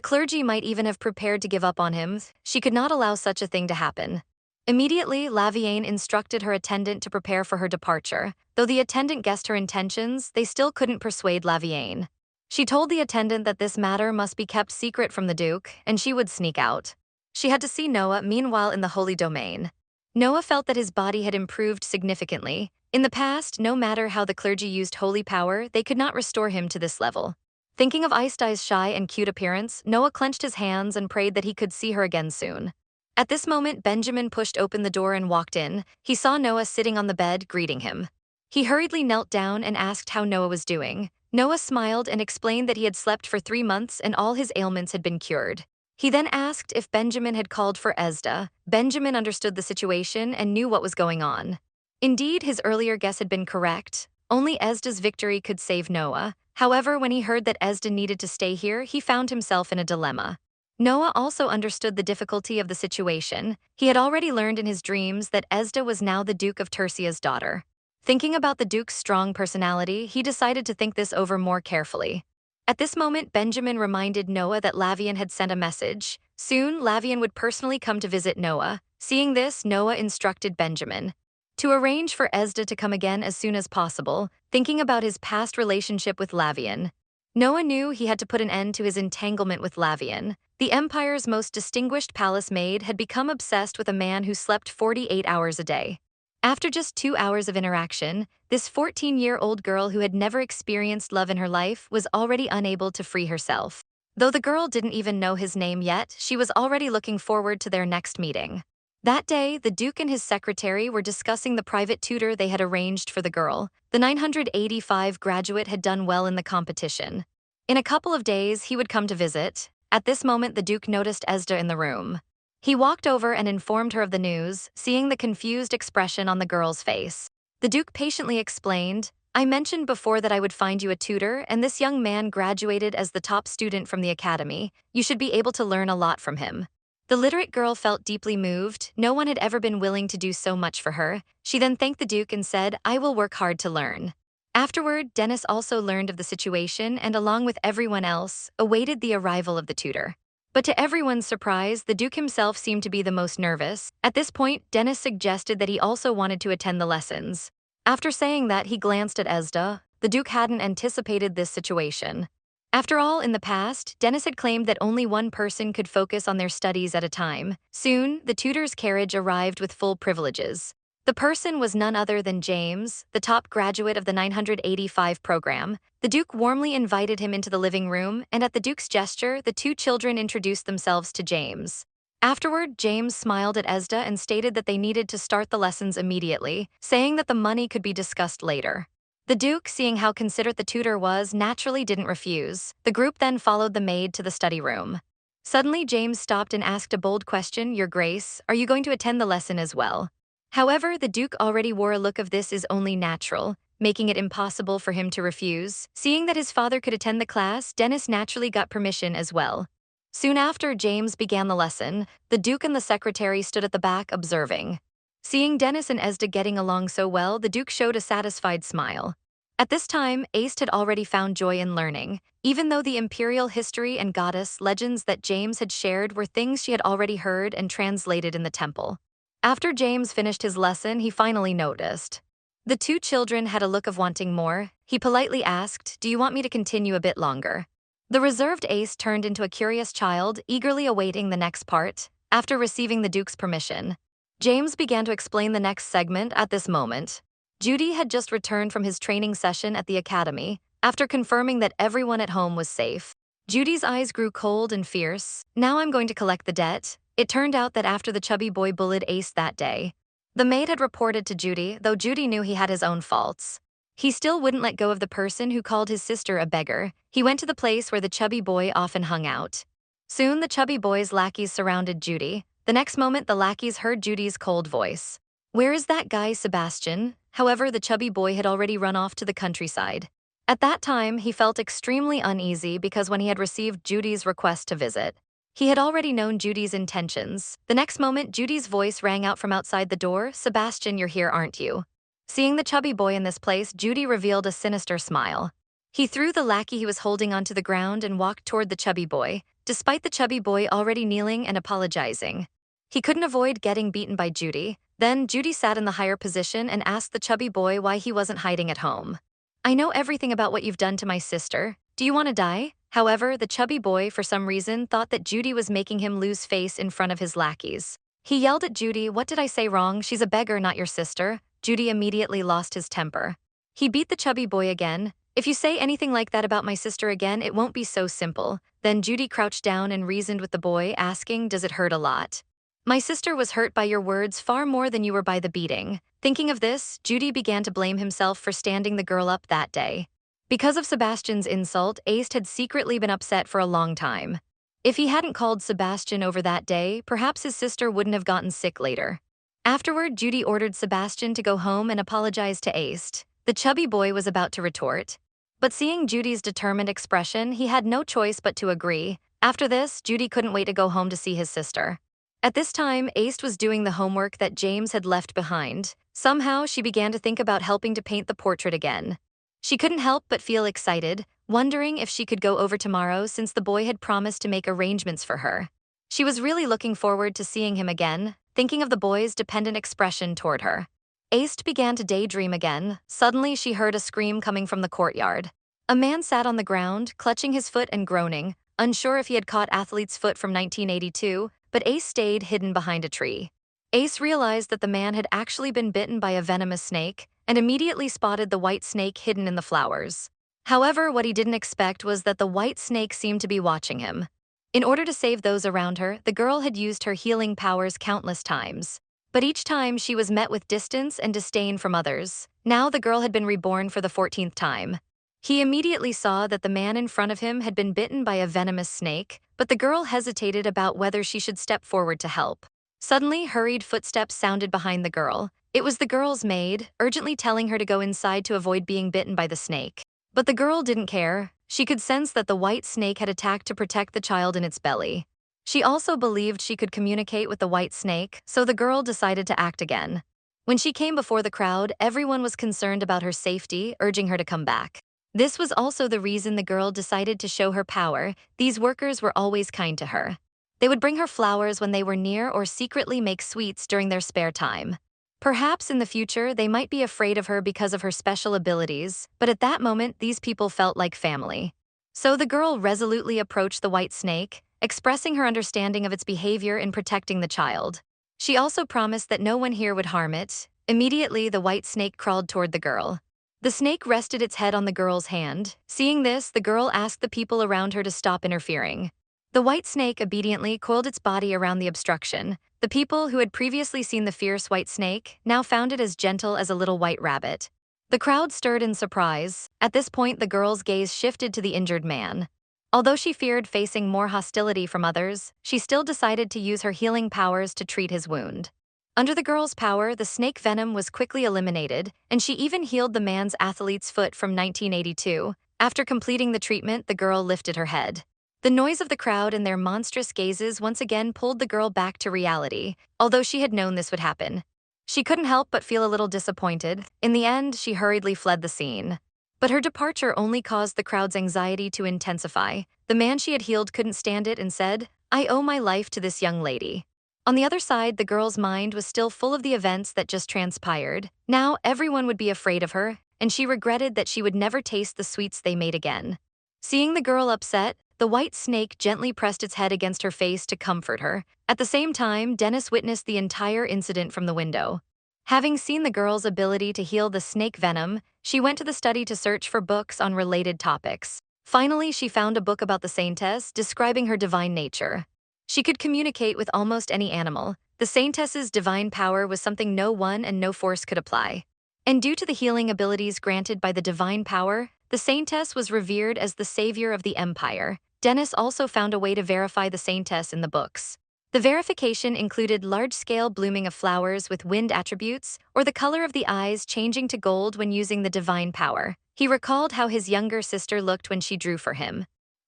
clergy might even have prepared to give up on him. She could not allow such a thing to happen. Immediately, Lavienne instructed her attendant to prepare for her departure. Though the attendant guessed her intentions, they still couldn't persuade Lavienne. She told the attendant that this matter must be kept secret from the Duke, and she would sneak out. She had to see Noah meanwhile in the holy domain. Noah felt that his body had improved significantly. In the past, no matter how the clergy used holy power, they could not restore him to this level. Thinking of Aistai's shy and cute appearance, Noah clenched his hands and prayed that he could see her again soon. At this moment, Benjamin pushed open the door and walked in. He saw Noah sitting on the bed, greeting him. He hurriedly knelt down and asked how Noah was doing. Noah smiled and explained that he had slept for 3 months and all his ailments had been cured. He then asked if Benjamin had called for Esda. Benjamin understood the situation and knew what was going on. Indeed, his earlier guess had been correct. Only Esda's victory could save Noah. However, when he heard that Esda needed to stay here, he found himself in a dilemma. Noah also understood the difficulty of the situation. He had already learned in his dreams that Esda was now the Duke of Tercia's daughter. Thinking about the Duke's strong personality, he decided to think this over more carefully. At this moment, Benjamin reminded Noah that Lavien had sent a message. Soon, Lavien would personally come to visit Noah. Seeing this, Noah instructed Benjamin to arrange for Esda to come again as soon as possible, thinking about his past relationship with Lavien. Noah knew he had to put an end to his entanglement with Lavien. The Empire's most distinguished palace maid had become obsessed with a man who slept 48 hours a day. After just 2 hours of interaction, this 14-year-old girl who had never experienced love in her life was already unable to free herself. Though the girl didn't even know his name yet, she was already looking forward to their next meeting. That day, the Duke and his secretary were discussing the private tutor they had arranged for the girl. The 985 graduate had done well in the competition. In a couple of days, he would come to visit. At this moment, the Duke noticed Esda in the room. He walked over and informed her of the news, seeing the confused expression on the girl's face. The Duke patiently explained, "I mentioned before that I would find you a tutor, and this young man graduated as the top student from the academy. You should be able to learn a lot from him." The literate girl felt deeply moved. No one had ever been willing to do so much for her. She then thanked the Duke and said, "I will work hard to learn." Afterward, Dennis also learned of the situation and, along with everyone else, awaited the arrival of the tutor. But to everyone's surprise, the Duke himself seemed to be the most nervous. At this point, Dennis suggested that he also wanted to attend the lessons. After saying that, he glanced at Esda. The Duke hadn't anticipated this situation. After all, in the past, Dennis had claimed that only one person could focus on their studies at a time. Soon, the tutor's carriage arrived with full privileges. The person was none other than James, the top graduate of the 985 program. The Duke warmly invited him into the living room, and at the Duke's gesture, the 2 children introduced themselves to James. Afterward, James smiled at Esda and stated that they needed to start the lessons immediately, saying that the money could be discussed later. The Duke, seeing how considerate the tutor was, naturally didn't refuse. The group then followed the maid to the study room. Suddenly, James stopped and asked a bold question, "Your Grace, are you going to attend the lesson as well?" However, the Duke already wore a look of this is only natural, making it impossible for him to refuse. Seeing that his father could attend the class, Dennis naturally got permission as well. Soon after James began the lesson, the Duke and the secretary stood at the back observing. Seeing Dennis and Esda getting along so well, the Duke showed a satisfied smile. At this time, Ace had already found joy in learning, even though the imperial history and goddess legends that James had shared were things she had already heard and translated in the temple. After James finished his lesson, he finally noticed. The 2 children had a look of wanting more. He politely asked, "Do you want me to continue a bit longer?" The reserved Ace turned into a curious child, eagerly awaiting the next part. After receiving the Duke's permission, James began to explain the next segment. At this moment, Judy had just returned from his training session at the academy. After confirming that everyone at home was safe, Judy's eyes grew cold and fierce. "Now I'm going to collect the debt." It turned out that after the chubby boy bullied Ace that day, the maid had reported to Judy, though Judy knew he had his own faults. He still wouldn't let go of the person who called his sister a beggar. He went to the place where the chubby boy often hung out. Soon the chubby boy's lackeys surrounded Judy. The next moment the lackeys heard Judy's cold voice. "Where is that guy, Sebastian?" However, the chubby boy had already run off to the countryside. At that time, he felt extremely uneasy because when he had received Judy's request to visit, he had already known Judy's intentions. The next moment, Judy's voice rang out from outside the door. "Sebastian, you're here, aren't you?" Seeing the chubby boy in this place, Judy revealed a sinister smile. He threw the lackey he was holding onto the ground and walked toward the chubby boy, despite the chubby boy already kneeling and apologizing. He couldn't avoid getting beaten by Judy. Then Judy sat in the higher position and asked the chubby boy why he wasn't hiding at home. "I know everything about what you've done to my sister. Do you want to die?" However, the chubby boy, for some reason, thought that Judy was making him lose face in front of his lackeys. He yelled at Judy, "What did I say wrong? She's a beggar, not your sister." Judy immediately lost his temper. He beat the chubby boy again. "If you say anything like that about my sister again, it won't be so simple." Then Judy crouched down and reasoned with the boy, asking, "Does it hurt a lot?" "My sister was hurt by your words far more than you were by the beating." Thinking of this, Judy began to blame himself for standing the girl up that day. Because of Sebastian's insult, Ace had secretly been upset for a long time. If he hadn't called Sebastian over that day, perhaps his sister wouldn't have gotten sick later. Afterward, Judy ordered Sebastian to go home and apologize to Ace. The chubby boy was about to retort. But seeing Judy's determined expression, he had no choice but to agree. After this, Judy couldn't wait to go home to see his sister. At this time, Ace was doing the homework that James had left behind. Somehow, she began to think about helping to paint the portrait again. She couldn't help but feel excited, wondering if she could go over tomorrow since the boy had promised to make arrangements for her. She was really looking forward to seeing him again, thinking of the boy's dependent expression toward her. Ace began to daydream again. Suddenly, she heard a scream coming from the courtyard. A man sat on the ground, clutching his foot and groaning, unsure if he had caught Athlete's foot from 1982, but Ace stayed hidden behind a tree. Ace realized that the man had actually been bitten by a venomous snake and immediately spotted the white snake hidden in the flowers. However, what he didn't expect was that the white snake seemed to be watching him. In order to save those around her, the girl had used her healing powers countless times. But each time she was met with distance and disdain from others. Now the girl had been reborn for the 14th time. He immediately saw that the man in front of him had been bitten by a venomous snake, but the girl hesitated about whether she should step forward to help. Suddenly, hurried footsteps sounded behind the girl. It was the girl's maid, urgently telling her to go inside to avoid being bitten by the snake. But the girl didn't care. She could sense that the white snake had attacked to protect the child in its belly. She also believed she could communicate with the white snake, so the girl decided to act again. When she came before the crowd, everyone was concerned about her safety, urging her to come back. This was also the reason the girl decided to show her power. These workers were always kind to her. They would bring her flowers when they were near or secretly make sweets during their spare time. Perhaps in the future they might be afraid of her because of her special abilities, but at that moment these people felt like family. So the girl resolutely approached the white snake, expressing her understanding of its behavior in protecting the child. She also promised that no one here would harm it. Immediately, the white snake crawled toward the girl. The snake rested its head on the girl's hand. Seeing this, the girl asked the people around her to stop interfering. The white snake obediently coiled its body around the obstruction. The people who had previously seen the fierce white snake now found it as gentle as a little white rabbit. The crowd stirred in surprise. At this point, the girl's gaze shifted to the injured man. Although she feared facing more hostility from others, she still decided to use her healing powers to treat his wound. Under the girl's power, the snake venom was quickly eliminated, and she even healed the man's athlete's foot from 1982. After completing the treatment, the girl lifted her head. The noise of the crowd and their monstrous gazes once again pulled the girl back to reality, although she had known this would happen. She couldn't help but feel a little disappointed. In the end, she hurriedly fled the scene. But her departure only caused the crowd's anxiety to intensify. The man she had healed couldn't stand it and said, "I owe my life to this young lady." On the other side, the girl's mind was still full of the events that just transpired. Now everyone would be afraid of her, and she regretted that she would never taste the sweets they made again. Seeing the girl upset, the white snake gently pressed its head against her face to comfort her. At the same time, Dennis witnessed the entire incident from the window. Having seen the girl's ability to heal the snake venom, she went to the study to search for books on related topics. Finally, she found a book about the Saintess describing her divine nature. She could communicate with almost any animal. The Saintess's divine power was something no one and no force could apply. And due to the healing abilities granted by the divine power, the Saintess was revered as the savior of the empire. Dennis also found a way to verify the Saintess in the books. The verification included large-scale blooming of flowers with wind attributes, or the color of the eyes changing to gold when using the divine power. He recalled how his younger sister looked when she drew for him.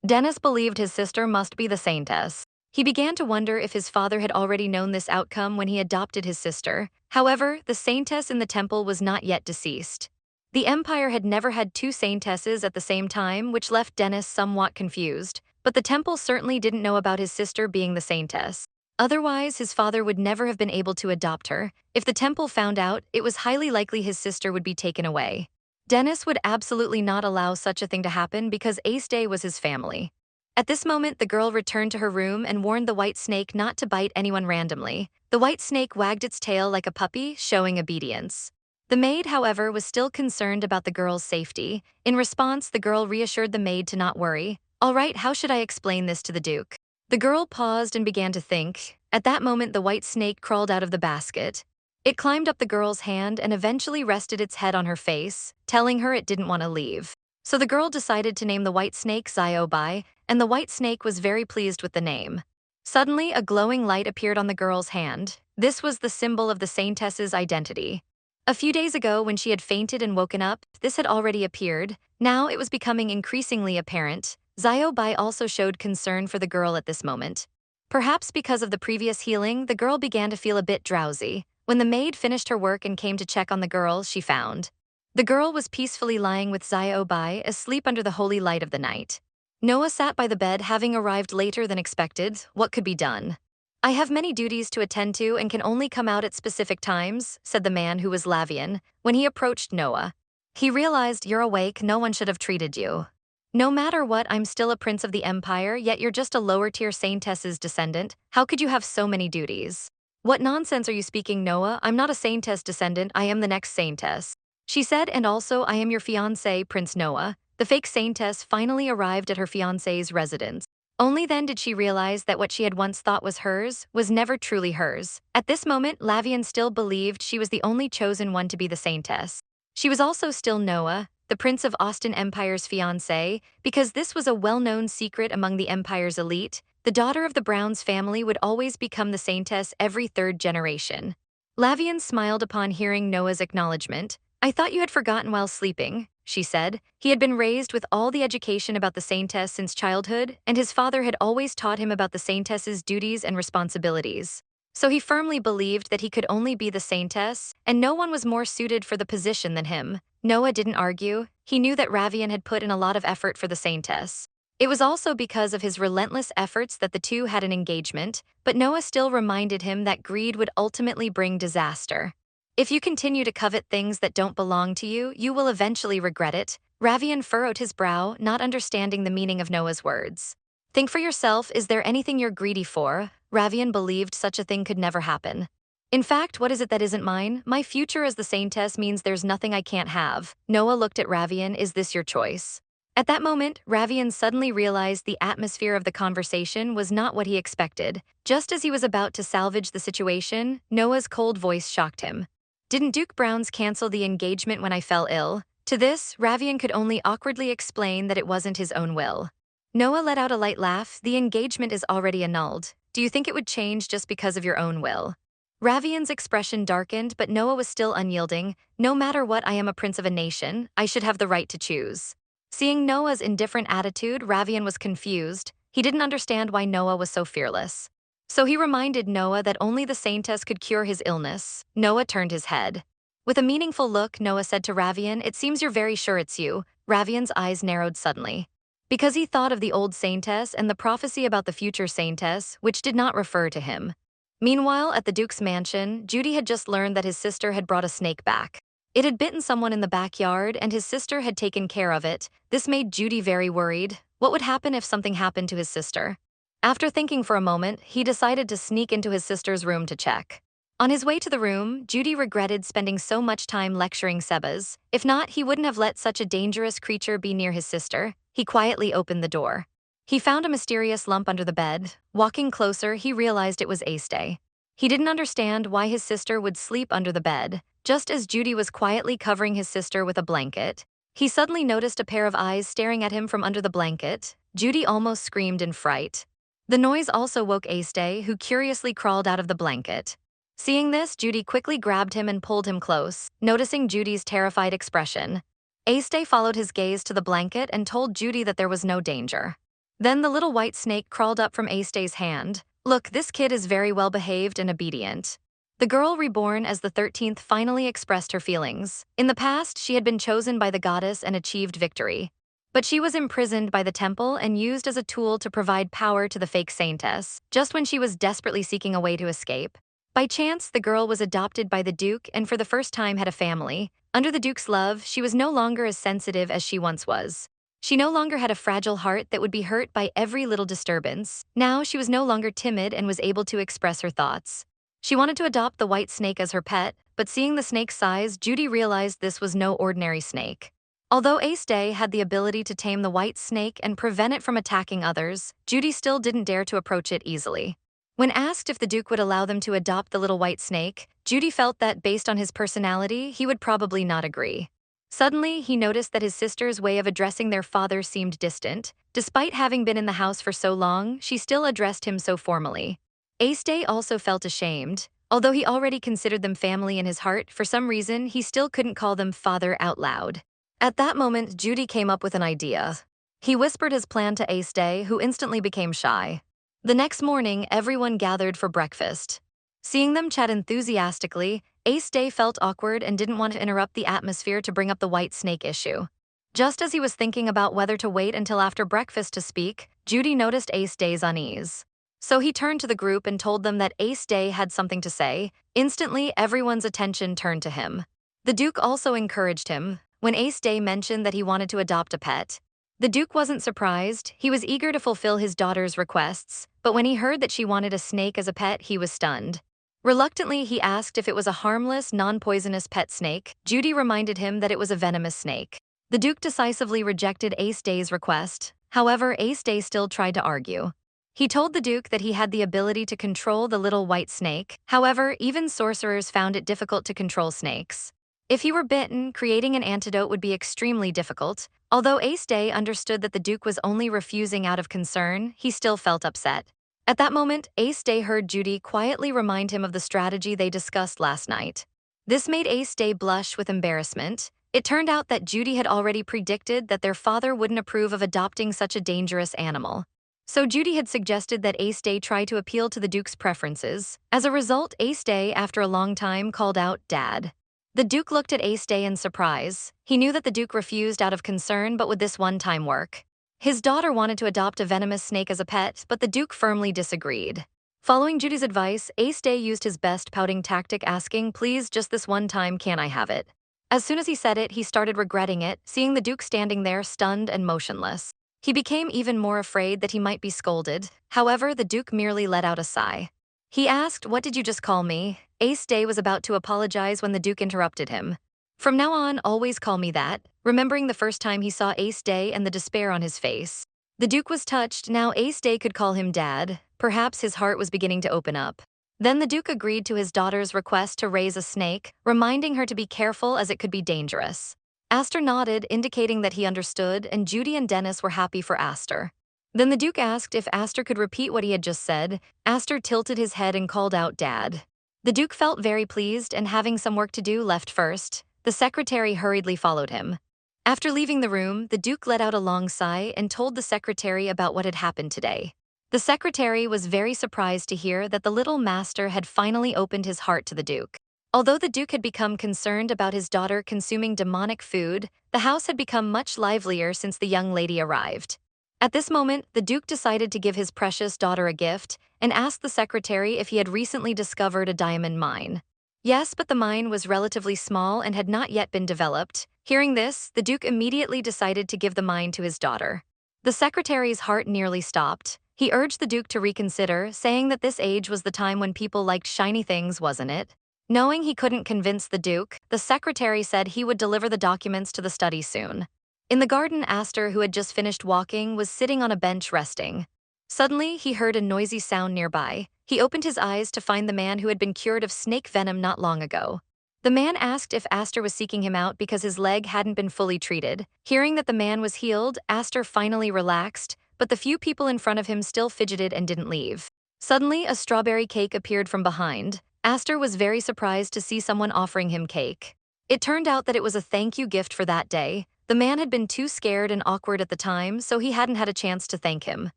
Dennis believed his sister must be the Saintess. He began to wonder if his father had already known this outcome when he adopted his sister. However, the Saintess in the temple was not yet deceased. The Empire had never had two Saintesses at the same time, which left Dennis somewhat confused, but the temple certainly didn't know about his sister being the Saintess. Otherwise, his father would never have been able to adopt her. If the temple found out, it was highly likely his sister would be taken away. Dennis would absolutely not allow such a thing to happen because Ace Day was his family. At this moment, the girl returned to her room and warned the white snake not to bite anyone randomly. The white snake wagged its tail like a puppy, showing obedience. The maid, however, was still concerned about the girl's safety. In response, the girl reassured the maid to not worry. "All right, how should I explain this to the Duke?" The girl paused and began to think. At that moment, the white snake crawled out of the basket. It climbed up the girl's hand and eventually rested its head on her face, telling her it didn't want to leave. So the girl decided to name the white snake Ziobai, and the white snake was very pleased with the name. Suddenly, a glowing light appeared on the girl's hand. This was the symbol of the Saintess's identity. A few days ago, when she had fainted and woken up, this had already appeared. Now it was becoming increasingly apparent. Ziobai also showed concern for the girl at this moment. Perhaps because of the previous healing, the girl began to feel a bit drowsy. When the maid finished her work and came to check on the girl, she found the girl was peacefully lying with Ziobai, asleep under the holy light of the night. Noah sat by the bed, having arrived later than expected. What could be done? "I have many duties to attend to and can only come out at specific times," said the man who was Lavien. When he approached Noah, he realized, "You're awake, no one should have treated you. No matter what, I'm still a prince of the empire, yet you're just a lower-tier Saintess's descendant. How could you have so many duties?" "What nonsense are you speaking, Noah? I'm not a Saintess descendant, I am the next Saintess," she said, "and also I am your fiancé, Prince Noah." The fake Saintess finally arrived at her fiancé's residence. Only then did she realize that what she had once thought was hers was never truly hers. At this moment, Lavien still believed she was the only chosen one to be the Saintess. She was also still Noah, the Prince of Austin Empire's fiancé, because this was a well-known secret among the Empire's elite. The daughter of the Browns family would always become the Saintess every third generation. Lavien smiled upon hearing Noah's acknowledgement. "I thought you had forgotten while sleeping," she said. He had been raised with all the education about the Saintess since childhood, and his father had always taught him about the Saintess's duties and responsibilities. So he firmly believed that he could only be the Saintess, and no one was more suited for the position than him. Noah didn't argue. He knew that Lavien had put in a lot of effort for the Saintess. It was also because of his relentless efforts that the two had an engagement, but Noah still reminded him that greed would ultimately bring disaster. "If you continue to covet things that don't belong to you, you will eventually regret it." Lavien furrowed his brow, not understanding the meaning of Noah's words. "Think for yourself, is there anything you're greedy for?" Lavien believed such a thing could never happen. "In fact, what is it that isn't mine? My future as the Saintess means there's nothing I can't have." Noah looked at Lavien. "Is this your choice?" At that moment, Lavien suddenly realized the atmosphere of the conversation was not what he expected. Just as he was about to salvage the situation, Noah's cold voice shocked him. "Didn't Duke Browns cancel the engagement when I fell ill?" To this, Lavien could only awkwardly explain that it wasn't his own will. Noah let out a light laugh. "The engagement is already annulled. Do you think it would change just because of your own will?" Ravien's expression darkened, but Noah was still unyielding. "No matter what, I am a prince of a nation. I should have the right to choose." Seeing Noah's indifferent attitude, Lavien was confused. He didn't understand why Noah was so fearless. So he reminded Noah that only the Saintess could cure his illness. Noah turned his head. With a meaningful look, Noah said to Lavien, "It seems you're very sure it's you." Ravien's eyes narrowed suddenly, because he thought of the old Saintess and the prophecy about the future Saintess, which did not refer to him. Meanwhile, at the Duke's mansion, Judy had just learned that his sister had brought a snake back. It had bitten someone in the backyard, and his sister had taken care of it. This made Judy very worried. What would happen if something happened to his sister? After thinking for a moment, he decided to sneak into his sister's room to check. On his way to the room, Judy regretted spending so much time lecturing Sebas. If not, he wouldn't have let such a dangerous creature be near his sister. He quietly opened the door. He found a mysterious lump under the bed. Walking closer, he realized it was Ace Day. He didn't understand why his sister would sleep under the bed. Just as Judy was quietly covering his sister with a blanket, he suddenly noticed a pair of eyes staring at him from under the blanket. Judy almost screamed in fright. The noise also woke Aiste, who curiously crawled out of the blanket. Seeing this, Judy quickly grabbed him and pulled him close, noticing Judy's terrified expression. Aiste followed his gaze to the blanket and told Judy that there was no danger. Then the little white snake crawled up from Aiste's hand. Look, this kid is very well behaved and obedient. The girl reborn as the 13th finally expressed her feelings. In the past, she had been chosen by the goddess and achieved victory. But she was imprisoned by the temple and used as a tool to provide power to the fake Saintess, just when she was desperately seeking a way to escape. By chance, the girl was adopted by the Duke and for the first time had a family. Under the Duke's love, she was no longer as sensitive as she once was. She no longer had a fragile heart that would be hurt by every little disturbance. Now she was no longer timid and was able to express her thoughts. She wanted to adopt the white snake as her pet, but seeing the snake's size, Judy realized this was no ordinary snake. Although Aiste had the ability to tame the white snake and prevent it from attacking others, Judy still didn't dare to approach it easily. When asked if the Duke would allow them to adopt the little white snake, Judy felt that based on his personality, he would probably not agree. Suddenly, he noticed that his sister's way of addressing their father seemed distant. Despite having been in the house for so long, she still addressed him so formally. Aiste also felt ashamed. Although he already considered them family in his heart, for some reason, he still couldn't call them father out loud. At that moment, Judy came up with an idea. He whispered his plan to Aiste, who instantly became shy. The next morning, everyone gathered for breakfast. Seeing them chat enthusiastically, Aiste felt awkward and didn't want to interrupt the atmosphere to bring up the white snake issue. Just as he was thinking about whether to wait until after breakfast to speak, Judy noticed Aiste's unease. So he turned to the group and told them that Aiste had something to say. Instantly, everyone's attention turned to him. The Duke also encouraged him. When Aiste mentioned that he wanted to adopt a pet, the Duke wasn't surprised. He was eager to fulfill his daughter's requests, but when he heard that she wanted a snake as a pet, he was stunned. Reluctantly, he asked if it was a harmless, non-poisonous pet snake. Judy reminded him that it was a venomous snake. The Duke decisively rejected Aiste's request. However, Aiste still tried to argue. He told the Duke that he had the ability to control the little white snake. However, even sorcerers found it difficult to control snakes. If he were bitten, creating an antidote would be extremely difficult. Although Aiste understood that the Duke was only refusing out of concern, he still felt upset. At that moment, Aiste heard Judy quietly remind him of the strategy they discussed last night. This made Aiste blush with embarrassment. It turned out that Judy had already predicted that their father wouldn't approve of adopting such a dangerous animal. So Judy had suggested that Aiste try to appeal to the Duke's preferences. As a result, Aiste, after a long time, called out, "Dad." The Duke looked at Aiste in surprise. He knew that the Duke refused out of concern, but would this one time work? His daughter wanted to adopt a venomous snake as a pet, but the Duke firmly disagreed. Following Judy's advice, Aiste used his best pouting tactic, asking, "Please, just this one time, can I have it?" As soon as he said it, he started regretting it, seeing the Duke standing there stunned and motionless. He became even more afraid that he might be scolded. However, the Duke merely let out a sigh. He asked, "What did you just call me?" Aiste was about to apologize when the Duke interrupted him. "From now on, always call me that," remembering the first time he saw Aiste and the despair on his face. The Duke was touched. Now Aiste could call him Dad. Perhaps his heart was beginning to open up. Then the Duke agreed to his daughter's request to raise a snake, reminding her to be careful as it could be dangerous. Aster nodded, indicating that he understood, and Judy and Dennis were happy for Aster. Then the Duke asked if Aster could repeat what he had just said. Aster tilted his head and called out, "Dad." The Duke felt very pleased and, having some work to do, left first. The secretary hurriedly followed him. After leaving the room, the Duke let out a long sigh and told the secretary about what had happened today. The secretary was very surprised to hear that the little master had finally opened his heart to the Duke. Although the Duke had become concerned about his daughter consuming demonic food, the house had become much livelier since the young lady arrived. At this moment, the Duke decided to give his precious daughter a gift and asked the secretary if he had recently discovered a diamond mine. Yes, but the mine was relatively small and had not yet been developed. Hearing this, the Duke immediately decided to give the mine to his daughter. The secretary's heart nearly stopped. He urged the Duke to reconsider, saying that this age was the time when people liked shiny things, wasn't it? Knowing he couldn't convince the Duke, the secretary said he would deliver the documents to the study soon. In the garden, Aster, who had just finished walking, was sitting on a bench resting. Suddenly, he heard a noisy sound nearby. He opened his eyes to find the man who had been cured of snake venom not long ago. The man asked if Aster was seeking him out because his leg hadn't been fully treated. Hearing that the man was healed, Aster finally relaxed, but the few people in front of him still fidgeted and didn't leave. Suddenly, a strawberry cake appeared from behind. Aster was very surprised to see someone offering him cake. It turned out that it was a thank you gift for that day. The man had been too scared and awkward at the time, so he hadn't had a chance to thank him.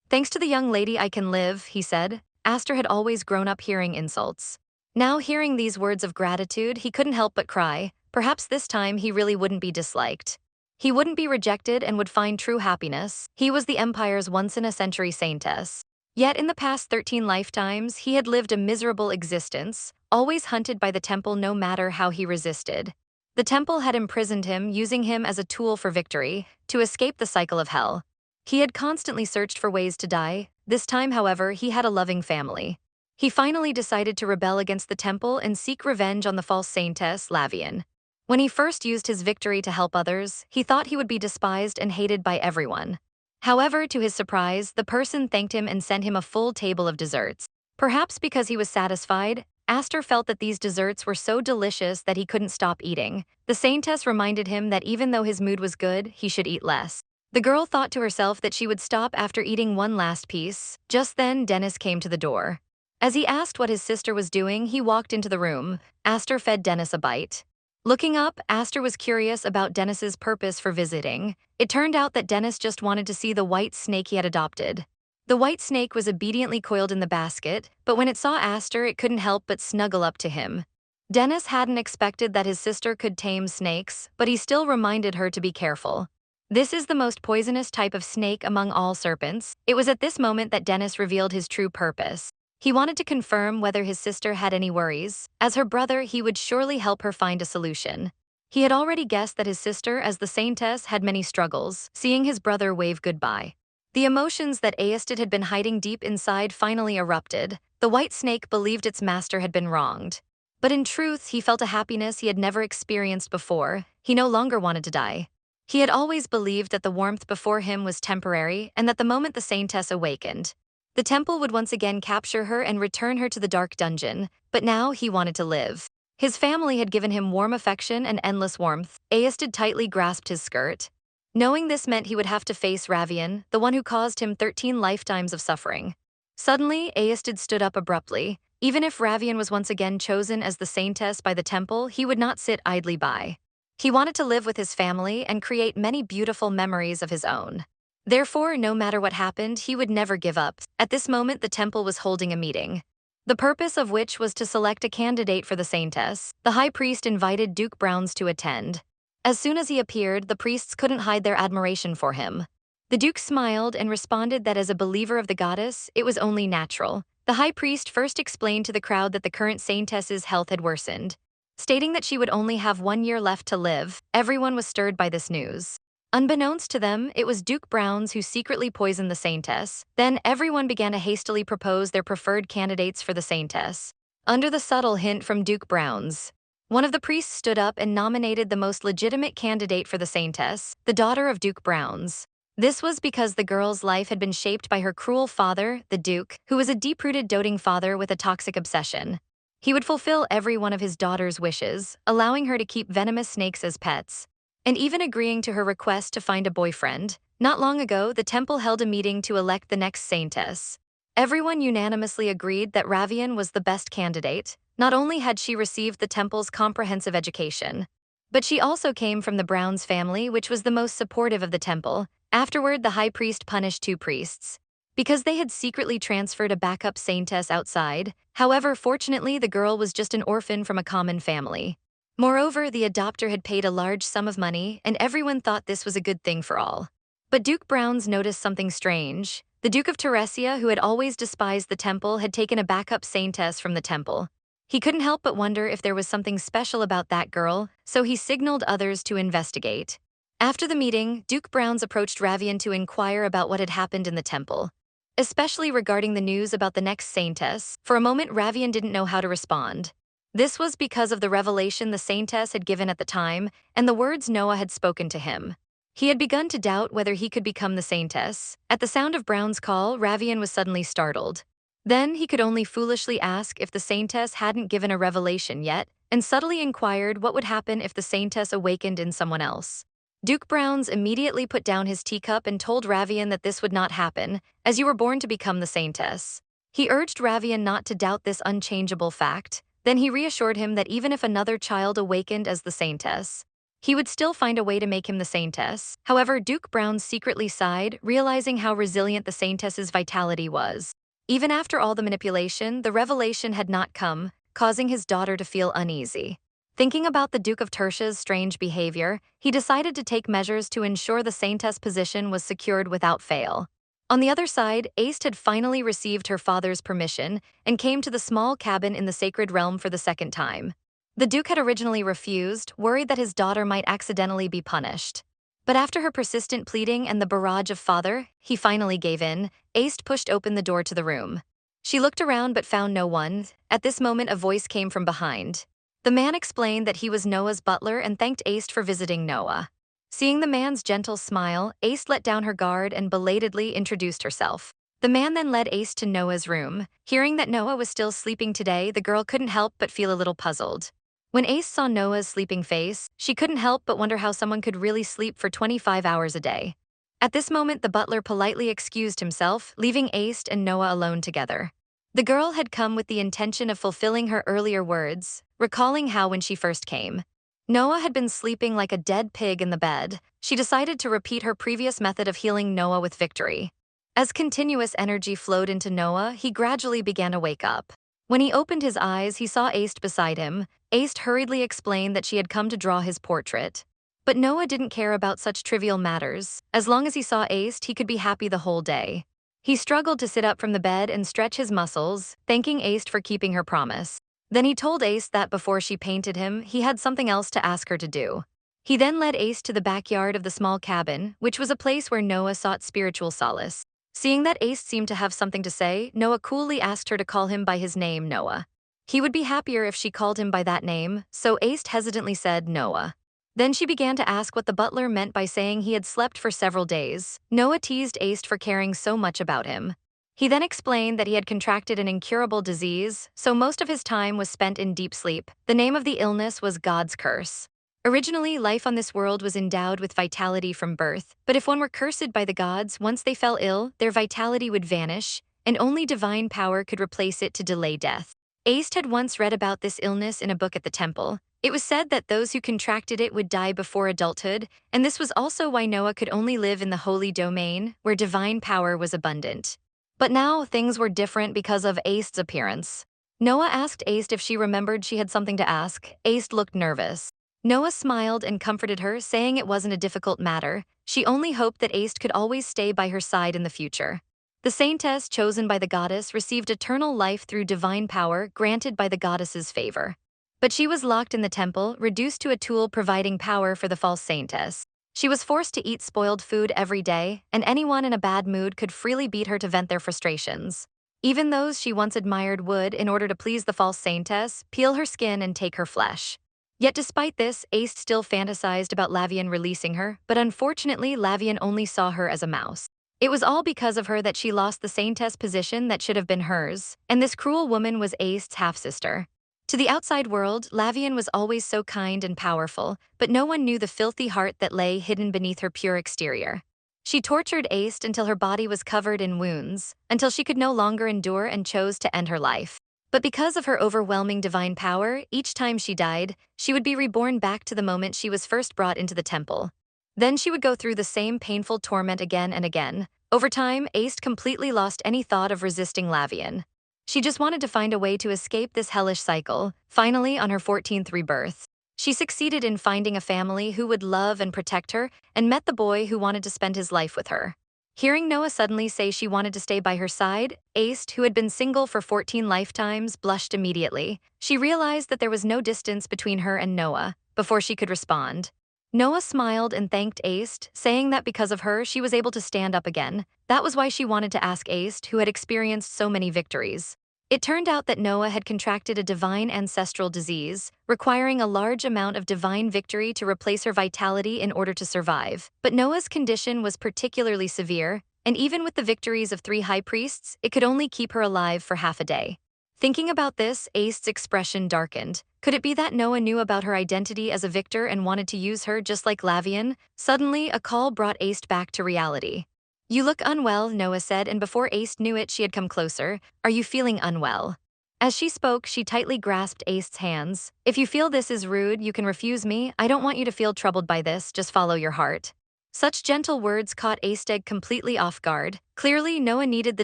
"Thanks to the young lady I can live," he said. Aster had always grown up hearing insults. Now hearing these words of gratitude, he couldn't help but cry. Perhaps this time he really wouldn't be disliked. He wouldn't be rejected and would find true happiness. He was the Empire's once-in-a-century Saintess. Yet in the past 13 lifetimes, he had lived a miserable existence, always hunted by the temple no matter how he resisted. The temple had imprisoned him, using him as a tool for victory, to escape the cycle of hell. He had constantly searched for ways to die. This time, however, he had a loving family. He finally decided to rebel against the temple and seek revenge on the false Saintess, Lavien. When he first used his victory to help others, he thought he would be despised and hated by everyone. However, to his surprise, the person thanked him and sent him a full table of desserts. Perhaps because he was satisfied, Aster felt that these desserts were so delicious that he couldn't stop eating. The Saintess reminded him that even though his mood was good, he should eat less. The girl thought to herself that she would stop after eating one last piece. Just then, Dennis came to the door. As he asked what his sister was doing, he walked into the room. Aster fed Dennis a bite. Looking up, Aster was curious about Dennis's purpose for visiting. It turned out that Dennis just wanted to see the white snake he had adopted. The white snake was obediently coiled in the basket, but when it saw Aster, it couldn't help but snuggle up to him. Dennis hadn't expected that his sister could tame snakes, but he still reminded her to be careful. "This is the most poisonous type of snake among all serpents." It was at this moment that Dennis revealed his true purpose. He wanted to confirm whether his sister had any worries. As her brother, he would surely help her find a solution. He had already guessed that his sister, as the Saintess, had many struggles, seeing his brother wave goodbye. The emotions that Aested had been hiding deep inside finally erupted. The white snake believed its master had been wronged. But in truth, he felt a happiness he had never experienced before. He no longer wanted to die. He had always believed that the warmth before him was temporary and that the moment the Saintess awakened, the temple would once again capture her and return her to the dark dungeon, but now he wanted to live. His family had given him warm affection and endless warmth. Aested tightly grasped his skirt. Knowing this meant he would have to face Lavien, the one who caused him 13 lifetimes of suffering. Suddenly, Aested stood up abruptly. Even if Lavien was once again chosen as the Saintess by the temple, he would not sit idly by. He wanted to live with his family and create many beautiful memories of his own. Therefore, no matter what happened, he would never give up. At this moment, the temple was holding a meeting, the purpose of which was to select a candidate for the Saintess. The high priest invited Duke Browns to attend. As soon as he appeared, the priests couldn't hide their admiration for him. The Duke smiled and responded that as a believer of the goddess, it was only natural. The high priest first explained to the crowd that the current Saintess's health had worsened, stating that she would only have 1 year left to live. Everyone was stirred by this news. Unbeknownst to them, it was Duke Browns who secretly poisoned the Saintess. Then everyone began to hastily propose their preferred candidates for the Saintess. Under the subtle hint from Duke Browns, one of the priests stood up and nominated the most legitimate candidate for the Saintess, the daughter of Duke Browns. This was because the girl's life had been shaped by her cruel father, the Duke, who was a deep-rooted doting father with a toxic obsession. He would fulfill every one of his daughter's wishes, allowing her to keep venomous snakes as pets, and even agreeing to her request to find a boyfriend. Not long ago, the temple held a meeting to elect the next Saintess. Everyone unanimously agreed that Lavien was the best candidate. Not only had she received the temple's comprehensive education, but she also came from the Browns family, which was the most supportive of the temple. Afterward, the high priest punished 2 priests because they had secretly transferred a backup Saintess outside. However, fortunately, the girl was just an orphan from a common family. Moreover, the adopter had paid a large sum of money, and everyone thought this was a good thing for all. But Duke Browns noticed something strange. The Duke of Teresia, who had always despised the temple, had taken a backup Saintess from the temple. He couldn't help but wonder if there was something special about that girl, so he signaled others to investigate. After the meeting, Duke Browns approached Lavien to inquire about what had happened in the temple, especially regarding the news about the next Saintess. For a moment, Lavien didn't know how to respond. This was because of the revelation the Saintess had given at the time and the words Noah had spoken to him. He had begun to doubt whether he could become the Saintess. At the sound of Brown's call, Lavien was suddenly startled. Then he could only foolishly ask if the Saintess hadn't given a revelation yet, and subtly inquired what would happen if the Saintess awakened in someone else. Duke Browns immediately put down his teacup and told Ravien that this would not happen, as you were born to become the Saintess. He urged Ravien not to doubt this unchangeable fact. Then he reassured him that even if another child awakened as the Saintess, he would still find a way to make him the Saintess. However, Duke Browns secretly sighed, realizing how resilient the Saintess's vitality was. Even after all the manipulation, the revelation had not come, causing his daughter to feel uneasy. Thinking about the Duke of Tertia's strange behavior, he decided to take measures to ensure the Saintess position was secured without fail. On the other side, Aist had finally received her father's permission and came to the small cabin in the sacred realm for the second time. The Duke had originally refused, worried that his daughter might accidentally be punished. But after her persistent pleading and the barrage of father, he finally gave in. Aist pushed open the door to the room. She looked around but found no one. At this moment, a voice came from behind. The man explained that he was Noah's butler and thanked Aist for visiting Noah. Seeing the man's gentle smile, Aist let down her guard and belatedly introduced herself. The man then led Aist to Noah's room. Hearing that Noah was still sleeping today, the girl couldn't help but feel a little puzzled. When Aist saw Noah's sleeping face, she couldn't help but wonder how someone could really sleep for 25 hours a day. At this moment, the butler politely excused himself, leaving Aist and Noah alone together. The girl had come with the intention of fulfilling her earlier words, recalling how when she first came, Noah had been sleeping like a dead pig in the bed. She decided to repeat her previous method of healing Noah with victory. As continuous energy flowed into Noah, he gradually began to wake up. When he opened his eyes, he saw Aist beside him. Aist hurriedly explained that she had come to draw his portrait. But Noah didn't care about such trivial matters. As long as he saw Aist, he could be happy the whole day. He struggled to sit up from the bed and stretch his muscles, thanking Aist for keeping her promise. Then he told Aist that before she painted him, he had something else to ask her to do. He then led Aist to the backyard of the small cabin, which was a place where Noah sought spiritual solace. Seeing that Aist seemed to have something to say, Noah coolly asked her to call him by his name, Noah. He would be happier if she called him by that name, so Aist hesitantly said Noah. Then she began to ask what the butler meant by saying he had slept for several days. Noah teased Aist for caring so much about him. He then explained that he had contracted an incurable disease, so most of his time was spent in deep sleep. The name of the illness was God's curse. Originally, life on this world was endowed with vitality from birth, but if one were cursed by the gods, once they fell ill, their vitality would vanish, and only divine power could replace it to delay death. Aist had once read about this illness in a book at the temple. It was said that those who contracted it would die before adulthood, and this was also why Noah could only live in the holy domain, where divine power was abundant. But now, things were different because of Aist's appearance. Noah asked Aist if she remembered she had something to ask. Aist looked nervous. Noah smiled and comforted her, saying it wasn't a difficult matter. She only hoped that Aist could always stay by her side in the future. The Saintess, chosen by the goddess, received eternal life through divine power granted by the goddess's favor. But she was locked in the temple, reduced to a tool providing power for the false Saintess. She was forced to eat spoiled food every day, and anyone in a bad mood could freely beat her to vent their frustrations. Even those she once admired would, in order to please the false Saintess, peel her skin and take her flesh. Yet despite this, Aist still fantasized about Lavien releasing her, but unfortunately Lavien only saw her as a mouse. It was all because of her that she lost the Saintess position that should have been hers, and this cruel woman was Aist's half-sister. To the outside world, Lavien was always so kind and powerful, but no one knew the filthy heart that lay hidden beneath her pure exterior. She tortured Aist until her body was covered in wounds, until she could no longer endure and chose to end her life. But because of her overwhelming divine power, each time she died, she would be reborn back to the moment she was first brought into the temple. Then she would go through the same painful torment again and again. Over time, Aist completely lost any thought of resisting Lavien. She just wanted to find a way to escape this hellish cycle. Finally, on her 14th rebirth, she succeeded in finding a family who would love and protect her and met the boy who wanted to spend his life with her. Hearing Noah suddenly say she wanted to stay by her side, Aist, who had been single for 14 lifetimes, blushed immediately. She realized that there was no distance between her and Noah. Before she could respond, Noah smiled and thanked Aist, saying that because of her, she was able to stand up again. That was why she wanted to ask Aist, who had experienced so many victories. It turned out that Noah had contracted a divine ancestral disease, requiring a large amount of divine victory to replace her vitality in order to survive. But Noah's condition was particularly severe, and even with the victories of 3 high priests, it could only keep her alive for half a day. Thinking about this, Ace's expression darkened. Could it be that Noah knew about her identity as a victor and wanted to use her just like Lavien? Suddenly, a call brought Ace back to reality. You look unwell, Noah said, and before Ace knew it, she had come closer. Are you feeling unwell? As she spoke, she tightly grasped Ace's hands. If you feel this is rude, you can refuse me. I don't want you to feel troubled by this, just follow your heart. Such gentle words caught Aisteg completely off guard. Clearly, Noah needed the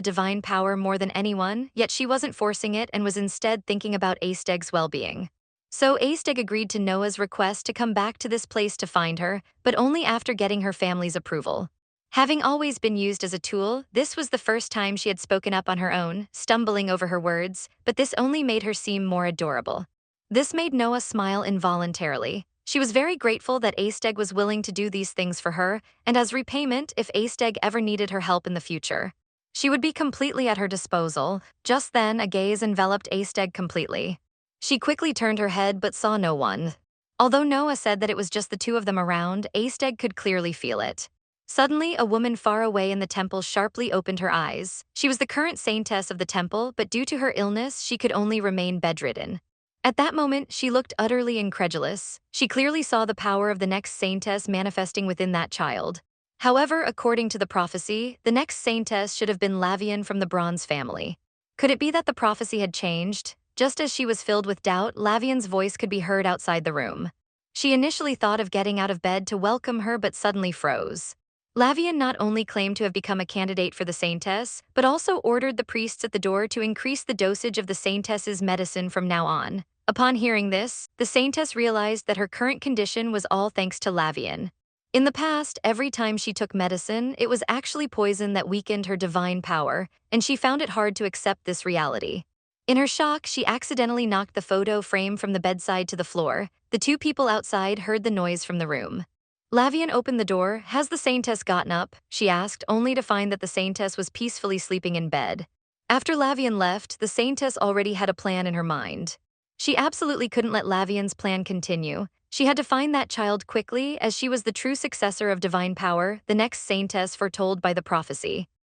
divine power more than anyone, yet she wasn't forcing it and was instead thinking about Aisteg's well-being. So Aisteg agreed to Noah's request to come back to this place to find her, but only after getting her family's approval. Having always been used as a tool, this was the first time she had spoken up on her own, stumbling over her words, but this only made her seem more adorable. This made Noah smile involuntarily. She was very grateful that Aisteg was willing to do these things for her, and as repayment if Aisteg ever needed her help in the future. She would be completely at her disposal. Just then, a gaze enveloped Aisteg completely. She quickly turned her head but saw no one. Although Noah said that it was just the two of them around, Aisteg could clearly feel it. Suddenly, a woman far away in the temple sharply opened her eyes. She was the current saintess of the temple, but due to her illness, she could only remain bedridden. At that moment, she looked utterly incredulous. She clearly saw the power of the next saintess manifesting within that child. However, according to the prophecy, the next saintess should have been Lavien from the Bronze family. Could it be that the prophecy had changed? Just as she was filled with doubt, Lavien's voice could be heard outside the room. She initially thought of getting out of bed to welcome her but suddenly froze. Lavien not only claimed to have become a candidate for the Saintess, but also ordered the priests at the door to increase the dosage of the Saintess's medicine from now on. Upon hearing this, the Saintess realized that her current condition was all thanks to Lavien. In the past, every time she took medicine, it was actually poison that weakened her divine power, and she found it hard to accept this reality. In her shock, she accidentally knocked the photo frame from the bedside to the floor. The two people outside heard the noise from the room. Lavien opened the door. Has the Saintess gotten up? She asked, only to find that the Saintess was peacefully sleeping in bed. After Lavien left, the Saintess already had a plan in her mind. She absolutely couldn't let Lavien's plan continue. She had to find that child quickly, as she was the true successor of divine power, the next Saintess foretold by the prophecy.